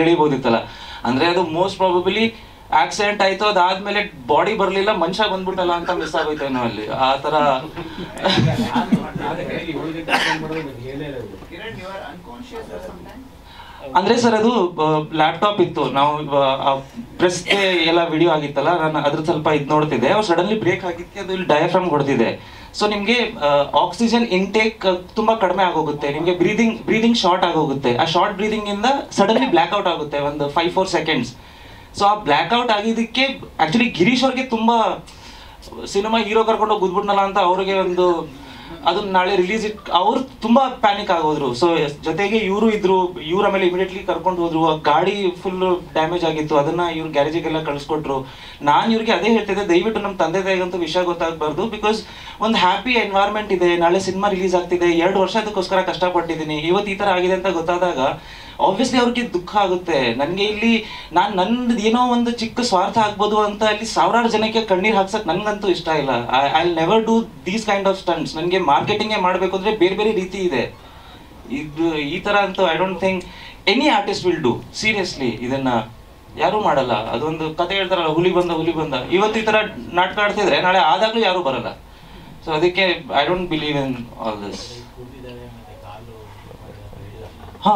ಎಳಿಬೋದಿತ್ತಲ್ಲ. ಅಂದರೆ ಅದು ಮೋಸ್ಟ್ ಪ್ರಾಬಬಲಿ ಆಕ್ಸಿಡೆಂಟ್ ಆಯ್ತು, ಅದಾದ್ಮೇಲೆ ಬಾಡಿ ಬರಲಿಲ್ಲ, ಮನುಷ್ಯ ಬಂದ್ಬಿಟ್ಟಲ್ಲ ಅಂತ ಮಿಸ್ ಆಗೋಯ್ತೇನೋ ಅಲ್ಲಿ. ಆ ಥರ ಅಂದ್ರೆ ಸರ್ ಅದು ಲ್ಯಾಪ್ಟಾಪ್ ಇತ್ತು, ನಾವು ಪ್ರೆಸ್ಗೆ ಎಲ್ಲ ವಿಡಿಯೋ ಆಗಿತ್ತಲ್ಲ, ನಾನು ಅದ್ರ ಸ್ವಲ್ಪ ಇದು ನೋಡ್ತಿದ್ದೆ, ಅವ್ರು ಸಡನ್ಲಿ ಬ್ರೇಕ್ ಆಗಿತ್ತು, ಅದು ಇಲ್ಲಿ ಡಯಾಫ್ರಾಮ್ ಹೊಡೆದಿದೆ. ಸೊ ನಿಮಗೆ ಆಕ್ಸಿಜನ್ ಇಂಟೇಕ್ ತುಂಬಾ ಕಡಿಮೆ ಆಗೋಗುತ್ತೆ, ನಿಮಗೆ ಬ್ರೀದಿಂಗ್ ಶಾರ್ಟ್ ಆಗೋಗುತ್ತೆ. ಆ ಶಾರ್ಟ್ ಬ್ರೀದಿಂಗ್ ಇಂದ ಸಡನ್ಲಿ ಬ್ಲ್ಯಾಕ್ಔಟ್ ಆಗುತ್ತೆ ಒಂದು 5-4 ಸೆಕೆಂಡ್ಸ್. ಸೊ ಆ ಬ್ಲ್ಯಾಕ್ಔಟ್ ಆಗಿದ್ದಕ್ಕೆ ಆಕ್ಚುಲಿ ಗಿರೀಶ್ ಅವ್ರಿಗೆ ತುಂಬಾ ಸಿನಿಮಾ ಹೀರೋ ಕರ್ಕೊಂಡು ಗುದ್ಬಿಟ್ನಲ್ಲ ಅಂತ ಅವ್ರಿಗೆ ಒಂದು ಅದನ್ನ ನಾಳೆ ರಿಲೀಸ್ ಅವ್ರು ತುಂಬಾ ಪ್ಯಾನಿಕ್ ಆಗೋದ್ರು. ಸೊ ಜೊತೆಗೆ ಇವರು ಇದ್ರು, ಇವ್ರು ಆಮೇಲೆ ಇಮಿಡಿಯೇಟ್ಲಿ ಕರ್ಕೊಂಡು ಹೋದ್ರು. ಗಾಡಿ ಫುಲ್ ಡ್ಯಾಮೇಜ್ ಆಗಿತ್ತು, ಅದನ್ನ ಇವ್ರು ಗ್ಯಾರೇಜಿಗೆಲ್ಲ ಕಳಿಸ್ಕೊಟ್ರು. ನಾನು ಇವ್ರಿಗೆ ಅದೇ ಹೇಳ್ತಿದ್ದೆ, ದಯವಿಟ್ಟು ನಮ್ಮ ತಂದೆ ತಾಯಿಗಂತೂ ವಿಷಯ ಗೊತ್ತಾಗಬಾರ್ದು. ಬಿಕಾಸ್ ಒಂದು ಹ್ಯಾಪಿ ಎನ್ವೈರ್ಮೆಂಟ್ ಇದೆ, ನಾಳೆ ಸಿನಿಮಾ ರಿಲೀಸ್ ಆಗ್ತಿದೆ, 2 ವರ್ಷ ಅದಕ್ಕೋಸ್ಕರ ಕಷ್ಟಪಟ್ಟಿದ್ದೀನಿ, ಇವತ್ತು ಈ ತರ ಆಗಿದೆ ಅಂತ ಗೊತ್ತಾದಾಗ ಆಬ್ವಿಯಸ್ಲಿ ಅವ್ರಿಗೆ ದುಃಖ ಆಗುತ್ತೆ. ನನಗೆ ಇಲ್ಲಿ ನಂದು ಏನೋ ಒಂದು ಚಿಕ್ಕ ಸ್ವಾರ್ಥ ಆಗ್ಬೋದು ಅಂತ ಅಲ್ಲಿ ಸಾವಿರಾರು ಜನಕ್ಕೆ ಕಣ್ಣೀರು ಹಾಕ್ಸಕ್ ನನ್ಗಂತೂ ಇಷ್ಟ ಇಲ್ಲ. I never do these kind of stunts. ನನಗೆ ಮಾರ್ಕೆಟಿಂಗೇ ಮಾಡಬೇಕು ಅಂದ್ರೆ ಬೇರೆ ಬೇರೆ ರೀತಿ ಇದೆ. ಇದು ಈ ತರ ಅಂತೂ I don't think any artist will do. Seriously ಇದನ್ನ ಯಾರು ಮಾಡಲ್ಲ. ಅದೊಂದು ಕತೆ ಹೇಳ್ತಾರಲ್ಲ, ಹುಲಿ ಬಂದ ಇವತ್ತು ಈ ತರ ನಾಟಕ ಆಡ್ತಿದ್ರೆ ನಾಳೆ ಆದಾಗ್ಲೂ ಯಾರು ಬರಲ್ಲ. ಸೊ ಅದಕ್ಕೆ I don't believe in all this. ಹಾ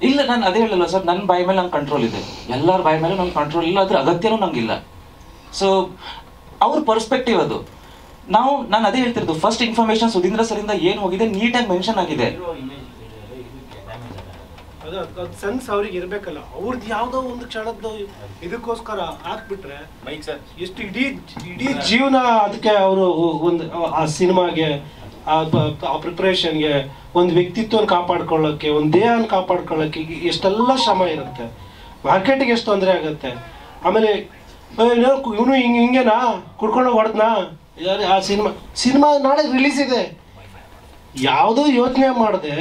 ಇಲ್ಲ, ನಾನು ಅದೇ ಹೇಳಲ್ಲ ಸರ್, ನನ್ನ ಬಾಯಿ ಮೇಲೆ ನಂಗೆ ಕಂಟ್ರೋಲ್ ಇದೆ, ಎಲ್ಲರ ಬಾಯಿ ಮೇಲೆ ನಂಗೆ ಕಂಟ್ರೋಲ್ ಇಲ್ಲ, ಅದ್ರ ಅಗತ್ಯನೂ ನಂಗಿಲ್ಲ. ಸೊ ಅವ್ರ ಪರ್ಸ್ಪೆಕ್ಟಿವ್ ಅದು. ನಾನು ಅದೇ ಹೇಳ್ತಿರೋದು, ಫಸ್ಟ್ ಇನ್ಫಾರ್ಮೇಶನ್ ಸುಧೀಂದ್ರ ಸರಿಂದ ಏನು ಹೋಗಿದೆ ನೀಟಾಗಿ ಮೆನ್ಷನ್ ಆಗಿದೆ. ಅದು ಸೆನ್ಸ್ ಅವ್ರಿಗೆ ಇರ್ಬೇಕಲ್ಲ, ಅವ್ರದ್ದು ಯಾವ್ದೋ ಒಂದು ಕ್ಷಣದ್ದು ಇದಕ್ಕೋಸ್ಕರ ಹಾಕ್ಬಿಟ್ರೆ ಎಷ್ಟು ಇಡೀ ಜೀವನ ಅದಕ್ಕೆ ಅವರು ಒಂದು ಆ ಸಿನಿಮಾಗೆ, ಆ ಪ್ರಿಪ್ರೇಷನ್ಗೆ, ಒಂದು ವ್ಯಕ್ತಿತ್ವನ ಕಾಪಾಡ್ಕೊಳ್ಳೋಕ್ಕೆ, ಒಂದು ದೇಹನ ಕಾಪಾಡ್ಕೊಳ್ಳೋಕ್ಕೆ ಎಷ್ಟೆಲ್ಲ ಶ್ರಮ ಇರುತ್ತೆ. ಮಾರ್ಕೆಟಿಗೆ ಎಷ್ಟು ತೊಂದರೆ ಆಗುತ್ತೆ. ಆಮೇಲೆ ಇವನು ಹಿಂಗೇನಾ ಕುಡ್ಕೊಂಡು ಹೊಡೆದ್ನಾ, ಆ ಸಿನಿಮಾ ನಾಳೆ ರಿಲೀಸ್ ಇದೆ, ಯಾವುದೋ ಯೋಚನೆ ಮಾಡದೆ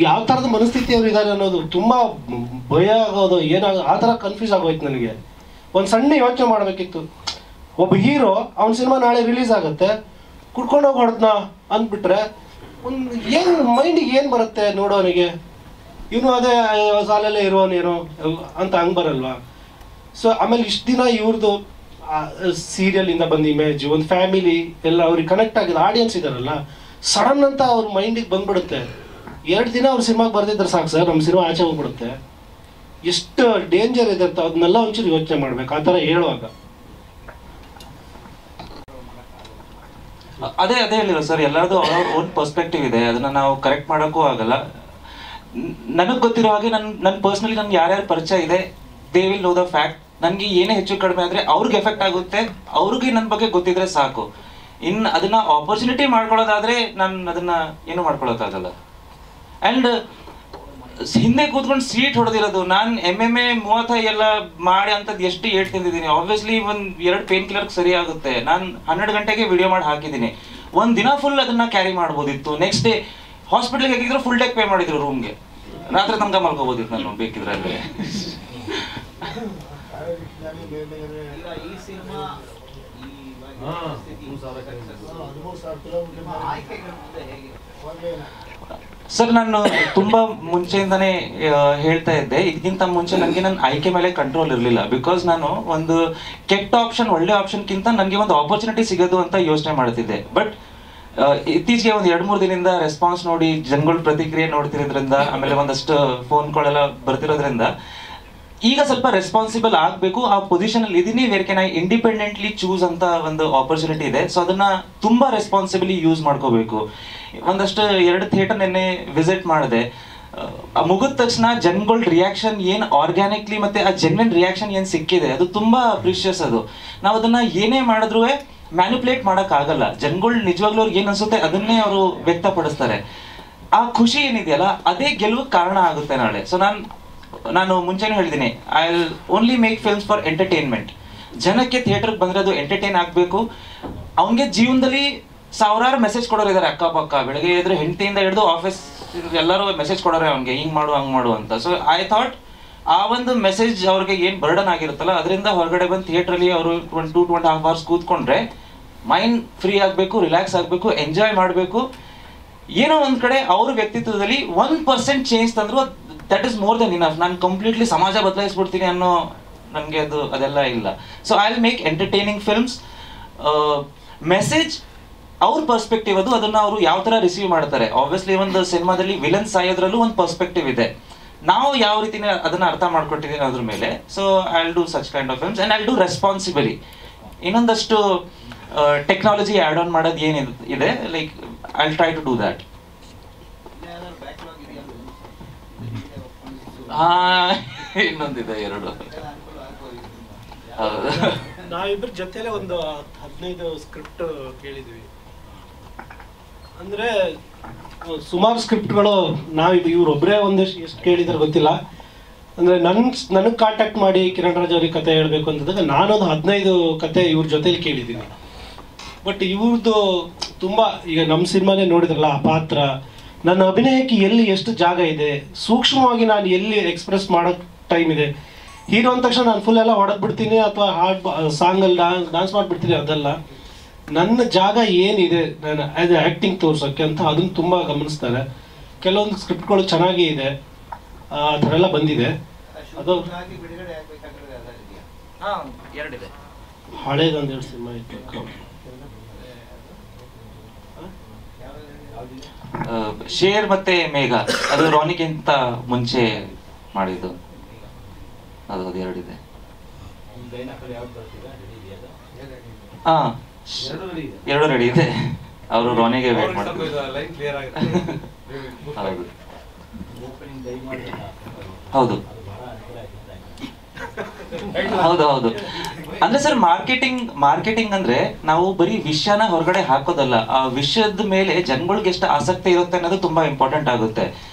ಯಾವ ಥರದ ಮನಸ್ಥಿತಿ ಅವ್ರು ಇದ್ದಾರೆ ಅನ್ನೋದು ತುಂಬ ಭಯ ಆಗೋದು, ಏನಾಗೋದು ಆ ಥರ ಕನ್ಫ್ಯೂಸ್ ಆಗೋಯ್ತು ನನಗೆ. ಒಂದು ಸಣ್ಣ ಯೋಚನೆ ಮಾಡಬೇಕಿತ್ತು. ಒಬ್ಬ ಹೀರೋ ಅವನ ಸಿನಿಮಾ ನಾಳೆ ರಿಲೀಸ್ ಆಗುತ್ತೆ, ಕುಡ್ಕೊಂಡು ಹೋಗಿ ಹೊಡೆದ್ನಾ ಅಂದ್ಬಿಟ್ರೆ ಒಂದು ಏನು ಮೈಂಡಿಗೆ ಏನು ಬರುತ್ತೆ ನೋಡೋನಿಗೆ, ಇವನು ಅದೇ ಸಾಲಲ್ಲೇ ಇರೋನೇನೋ ಅಂತ ಹಂಗೆ ಬರಲ್ವಾ. ಸೊ ಆಮೇಲೆ ಇಷ್ಟು ದಿನ ಇವ್ರದ್ದು ಸೀರಿಯಲಿಂದ ಬಂದ ಇಮೇಜ್, ಒಂದು ಫ್ಯಾಮಿಲಿ ಎಲ್ಲ ಅವ್ರಿಗೆ ಕನೆಕ್ಟ್ ಆಗಿದ್ದು ಆಡಿಯನ್ಸ್ ಇದಾರಲ್ಲ, ಸಡನ್ ಅಂತ ಅವ್ರ ಮೈಂಡಿಗೆ ಬಂದ್ಬಿಡುತ್ತೆ. 2 ದಿನ ಅವ್ರ ಸಿನಿಮಾಗೆ ಬರ್ದಿದ್ರೆ ಸಾಕು ಸರ್, ನಮ್ಮ ಸಿನಿಮಾ ಆಚೆ ಹೋಗ್ಬಿಡುತ್ತೆ. ಎಷ್ಟು ಡೇಂಜರ್ ಇದೆ ಅಂತ ಅದನ್ನೆಲ್ಲ ಒಂಚೂರು ಯೋಚನೆ ಮಾಡ್ಬೇಕು ಆ ಥರ ಹೇಳುವಾಗ. ಅದೇ ಹೇಳಿರೋ ಸರ್, ಎಲ್ಲರದು ಅವ್ರ ಓನ್ ಪರ್ಸ್ಪೆಕ್ಟಿವ್ ಇದೆ, ಅದನ್ನ ನಾವು ಕರೆಕ್ಟ್ ಮಾಡೋಕ್ಕೂ ಆಗಲ್ಲ. ನನಗೆ ಗೊತ್ತಿರೋ ಹಾಗೆ ನನ್ನ ಪರ್ಸ್ನಲಿ ನನ್ಗೆ ಯಾರ್ಯಾರು ಪರಿಚಯ ಇದೆ, they will know the fact. ನನಗೆ ಏನೇ ಹೆಚ್ಚು ಕಡಿಮೆ ಆದರೆ ಅವ್ರಿಗೆ ಎಫೆಕ್ಟ್ ಆಗುತ್ತೆ, ಅವ್ರಿಗೆ ನನ್ನ ಬಗ್ಗೆ ಗೊತ್ತಿದ್ರೆ ಸಾಕು. ಇನ್ನು ಅದನ್ನ ಆಪರ್ಚುನಿಟಿ ಮಾಡ್ಕೊಳ್ಳೋದಾದ್ರೆ ನಾನು ಅದನ್ನ ಏನು ಮಾಡ್ಕೊಳ್ಳೋಕ್ಕಾಗಲ್ಲ. ಆ್ಯಂಡ್ ಹಿಂದೆ ಕೂತ್ಕೊಂಡು ಸೀಟ್ ಹೊಡೆದಿರೋದು, ನಾನು MMA 30 ಎಲ್ಲ ಮಾಡಿ ಅಂಥದ್ದು ಎಷ್ಟು ಏಟ್ ತಿಂದಿದ್ದೀನಿ. ಆಬ್ವಿಯಸ್ಲಿ 1-2 ಪೇನ್ ಕಿಲ್ಲರ್ಗೆ ಸರಿ ಆಗುತ್ತೆ. ನಾನು 12 ಗಂಟೆಗೆ ವಿಡಿಯೋ ಮಾಡಿ ಹಾಕಿದ್ದೀನಿ. ಒಂದು ದಿನ ಫುಲ್ ಅದನ್ನ ಕ್ಯಾರಿ ಮಾಡ್ಬೋದಿತ್ತು. ನೆಕ್ಸ್ಟ್ ಡೇ ಹಾಸ್ಪಿಟ್ಲಿಗೆ ಹಾಕಿದ್ರು ಫುಲ್ ಟೆಕ್ ಪೇ ಮಾಡಿದ್ರು ರೂಮ್ಗೆ, ರಾತ್ರಿ ತನಕ ಮಲ್ಕೋಬೋದಿತ್ತು ನಾನು ಬೇಕಿದ್ರೆ ಅಲ್ಲಿ. ಸರ್, ನಾನು ತುಂಬಾ ಮುಂಚೆಯಿಂದಾನೇ ಹೇಳ್ತಾ ಇದ್ದೆ, ಇದಕ್ಕಿಂತ ಮುಂಚೆ ನನಗೆ ನನ್ನ ಆಯ್ಕೆ ಮೇಲೆ ಕಂಟ್ರೋಲ್ ಇರಲಿಲ್ಲ. ಬಿಕಾಸ್ ನಾನು ಒಂದು ಕೆಟ್ಟ ಆಪ್ಷನ್ ಒಳ್ಳೆ ಆಪ್ಷನ್ಗಿಂತ ನನಗೆ ಒಂದು ಆಪರ್ಚುನಿಟಿ ಸಿಗೋದು ಅಂತ ಯೋಚನೆ ಮಾಡ್ತಿದ್ದೆ. ಬಟ್ ಇತ್ತೀಚೆಗೆ ಒಂದು 2-3 ದಿನದಿಂದ ರೆಸ್ಪಾನ್ಸ್ ನೋಡಿ, ಜನಗಳ ಪ್ರತಿಕ್ರಿಯೆ ನೋಡ್ತಿರೋದ್ರಿಂದ, ಆಮೇಲೆ ಒಂದಷ್ಟು ಫೋನ್ ಕಾಲೆಲ್ಲ ಬರ್ತಿರೋದ್ರಿಂದ ಈಗ ಸ್ವಲ್ಪ ರೆಸ್ಪಾನ್ಸಿಬಲ್ ಆಗಬೇಕು. ಆ ಪೊಸಿಷನ್ ಅಲ್ಲಿ ಇದೀನಿ, where can I independently choose ಅಂತ ಒಂದು ಆಪರ್ಚುನಿಟಿ ಇದೆ. ಸೊ ಅದನ್ನ ತುಂಬಾ ರೆಸ್ಪಾನ್ಸಿಬಲಿ ಯೂಸ್ ಮಾಡ್ಕೋಬೇಕು. ಒಂದಷ್ಟು 2 ಥಿಯೇಟರ್ ನೆನ್ನೆ ವಿಸಿಟ್ ಮಾಡಿದೆ. ಮುಗಿದ ತಕ್ಷಣ ಜನಗಳ ರಿಯಾಕ್ಷನ್ ಏನು ಆರ್ಗ್ಯಾನಿಕ್ಲಿ ಮತ್ತೆ ಆ ಜೆನ್ವಿನ್ ರಿಯಾಕ್ಷನ್ ಏನು ಸಿಕ್ಕಿದೆ, ಅದು ತುಂಬಾ ಪ್ರೀಶಿಯಸ್. ಅದು ನಾವು ಅದನ್ನ ಏನೇ ಮಾಡಿದ್ರು ಮ್ಯಾನಿಪುಲೇಟ್ ಮಾಡೋಕ್ಕಾಗಲ್ಲ. ಜನಗಳು ನಿಜವಾಗ್ಲೂ ಅವ್ರಿಗೆ ಏನು ಅನ್ಸುತ್ತೆ ಅದನ್ನೇ ಅವರು ವ್ಯಕ್ತಪಡಿಸ್ತಾರೆ. ಆ ಖುಷಿ ಏನಿದೆಯಲ್ಲ ಅದೇ ಗೆಲುವಿಗೆ ಕಾರಣ ಆಗುತ್ತೆ ನಾಳೆ. ಸೊ ನಾನು ಮುಂಚೆನೇ ಹೇಳಿದ್ದೀನಿ, I will only make films for entertainment. ಜನಕ್ಕೆ ಥಿಯೇಟರ್ಗೆ ಬಂದರೆ ಅದು ಎಂಟರ್ಟೈನ್ ಆಗಬೇಕು. ಅವನಿಗೆ ಜೀವನದಲ್ಲಿ ಸಾವಿರಾರು ಮೆಸೇಜ್ ಕೊಡೋರು ಇದ್ದಾರೆ ಅಕ್ಕಪಕ್ಕ. ಬೆಳಗ್ಗೆ ಎದ್ರೆ ಹೆಂಡತಿಯಿಂದ ಹಿಡಿದು ಆಫೀಸ್ ಎಲ್ಲರೂ ಮೆಸೇಜ್ ಕೊಡೋರೆ ಅವ್ನಿಗೆ, ಹಿಂಗೆ ಮಾಡು ಹಂಗೆ ಮಾಡು ಅಂತ. ಸೊ ಐ ಥಾಟ್ ಆ ಒಂದು ಮೆಸೇಜ್ ಅವ್ರಿಗೆ ಏನು ಬರ್ಡನ್ ಆಗಿರುತ್ತಲ್ಲ ಅದರಿಂದ ಹೊರಗಡೆ ಬಂದು ಥಿಯೇಟ್ರಲ್ಲಿ ಅವರು 2-2.5 hours ಕೂತ್ಕೊಂಡ್ರೆ ಮೈಂಡ್ ಫ್ರೀ ಆಗಬೇಕು, ರಿಲ್ಯಾಕ್ಸ್ ಆಗಬೇಕು, ಎಂಜಾಯ್ ಮಾಡಬೇಕು. ಏನೋ ಒಂದು ಕಡೆ ಅವ್ರ ವ್ಯಕ್ತಿತ್ವದಲ್ಲಿ 1% ಚೇಂಜ್ ತಂದ್ರು that is more than enough. ನಾನು ಕಂಪ್ಲೀಟ್ಲಿ ಸಮಾಜ ಬದಲಾಯಿಸ್ಬಿಡ್ತೀನಿ ಅನ್ನೋ ನನಗೆ ಅದೆಲ್ಲ ಇಲ್ಲ. So I will make entertaining films. Message ಅವ್ರ ಪರ್ಸ್ಪೆಕ್ಟಿವ್ ಅದು, ಅದನ್ನ ಅವರು ಯಾವ ಥರ ರಿಸೀವ್ ಮಾಡ್ತಾರೆ. ಆಬ್ವಿಯಸ್ಲಿ ಒಂದು ಸಿನಿಮಾದಲ್ಲಿ ವಿಲನ್ ಸಾಯೋದ್ರಲ್ಲೂ ಒಂದು ಪರ್ಸ್ಪೆಕ್ಟಿವ್ ಇದೆ, ನಾವು ಯಾವ ರೀತಿನ ಅದನ್ನ ಅರ್ಥ ಮಾಡ್ಕೊಟ್ಟಿದ್ದೀನಿ ಅದ್ರ ಮೇಲೆ. So I will do such kind of films and I will do responsibly. ಇನ್ನೊಂದಷ್ಟು ಟೆಕ್ನಾಲಜಿ ಆ್ಯಡ್ ಆನ್ ಮಾಡೋದು ಏನಿದೆ like I try to do that. ಹಾ, ಇನ್ನೊಂದಿದೆ 2. ಹೌದು. ನಾವಿಬ್ಬರ ಜೊತೆಲೆ ಒಂದು 15 ಸ್ಕ್ರಿಪ್ಟ್ ಕೇಳಿದ್ವಿ. ಅಂದ್ರೆ ಸುಮಾರು ಸ್ಕ್ರಿಪ್ಟ್ಗಳು ಇವ್ರೊಬ್ಬರೇ ಒಂದಷ್ಟು ಎಷ್ಟು ಕೇಳಿದ್ರೆ ಗೊತ್ತಿಲ್ಲ. ಅಂದ್ರೆ ನನಗೆ ಕಾಂಟ್ಯಾಕ್ಟ್ ಮಾಡಿ ಕಿರಣ್ ರಾಜ್ ಅವ್ರಿಗೆ ಕತೆ ಹೇಳ್ಬೇಕು ಅಂತಂದಾಗ ನಾನೊಂದು 15 ಕತೆ ಇವ್ರ ಜೊತೆಲಿ ಕೇಳಿದ್ದೀನಿ. ಬಟ್ ಇವ್ರದ್ದು ತುಂಬ, ಈಗ ನಮ್ಮ ಸಿನಿಮಾನೇ ನೋಡಿದ್ರಲ್ಲ, ಆ ಪಾತ್ರ, ನನ್ನ ಅಭಿನಯಕ್ಕೆ ಎಲ್ಲಿ ಎಷ್ಟು ಜಾಗ ಇದೆ, ಸೂಕ್ಷ್ಮವಾಗಿ ನಾನು ಎಲ್ಲಿ ಎಕ್ಸ್ಪ್ರೆಸ್ ಮಾಡೋಕ್ಕೆ ಟೈಮ್ ಇದೆ. ಹೀರೋ ಅಂದ ತಕ್ಷಣ ನಾನು ಫುಲ್ ಎಲ್ಲ ಹೊಡೆದ್ಬಿಡ್ತೀನಿ ಅಥವಾ ಸಾಂಗಲ್ಲಿ ಡಾನ್ಸ್ ಮಾಡಿಬಿಡ್ತೀನಿ, ಅದಲ್ಲ. ನನ್ನ ಜಾಗ ಏನಿದೆ ನಾನು ಆ್ಯಸ್ ಎ ಆ್ಯಕ್ಟಿಂಗ್ ತೋರ್ಸೋಕ್ಕೆ ಅಂತ ಅದನ್ನು ತುಂಬ ಗಮನಿಸ್ತಾರೆ. ಕೆಲವೊಂದು ಸ್ಕ್ರಿಪ್ಟ್ಗಳು ಚೆನ್ನಾಗಿ ಇದೆ, ಆ ಥರ ಎಲ್ಲ ಬಂದಿದೆ. ಅದು ಹಳೇದೊಂದು 2 ಸಿನಿಮಾ ಇತ್ತು. ಶೇರ್ ಮತ್ತೆ ಮೇಘ, ಅದು ರಾನಿಗಿಂತ ಮುಂಚೆ ಮಾಡಿದ್ದು, ಅದು 2 ಇದೆ. ಹಾ, 2 ರೆಡಿ ಇದೆ. ಅವರು ರಾನಿಗೆ ವೇಟ್ ಮಾಡ್ತಾರೆ. ಹೌದು ಹೌದು ಹೌದು. ಅಂದ್ರೆ ಸರ್, ಮಾರ್ಕೆಟಿಂಗ್ ಅಂದ್ರೆ ನಾವು ಬರೀ ವಿಷಯನ ಹೊರಗಡೆ ಹಾಕೋದಲ್ಲ, ಆ ವಿಷಯದ ಮೇಲೆ ಜನಗಳಿಗೆ ಎಷ್ಟು ಆಸಕ್ತಿ ಇರುತ್ತೆ ಅನ್ನೋದು ತುಂಬಾ ಇಂಪಾರ್ಟೆಂಟ್ ಆಗುತ್ತೆ.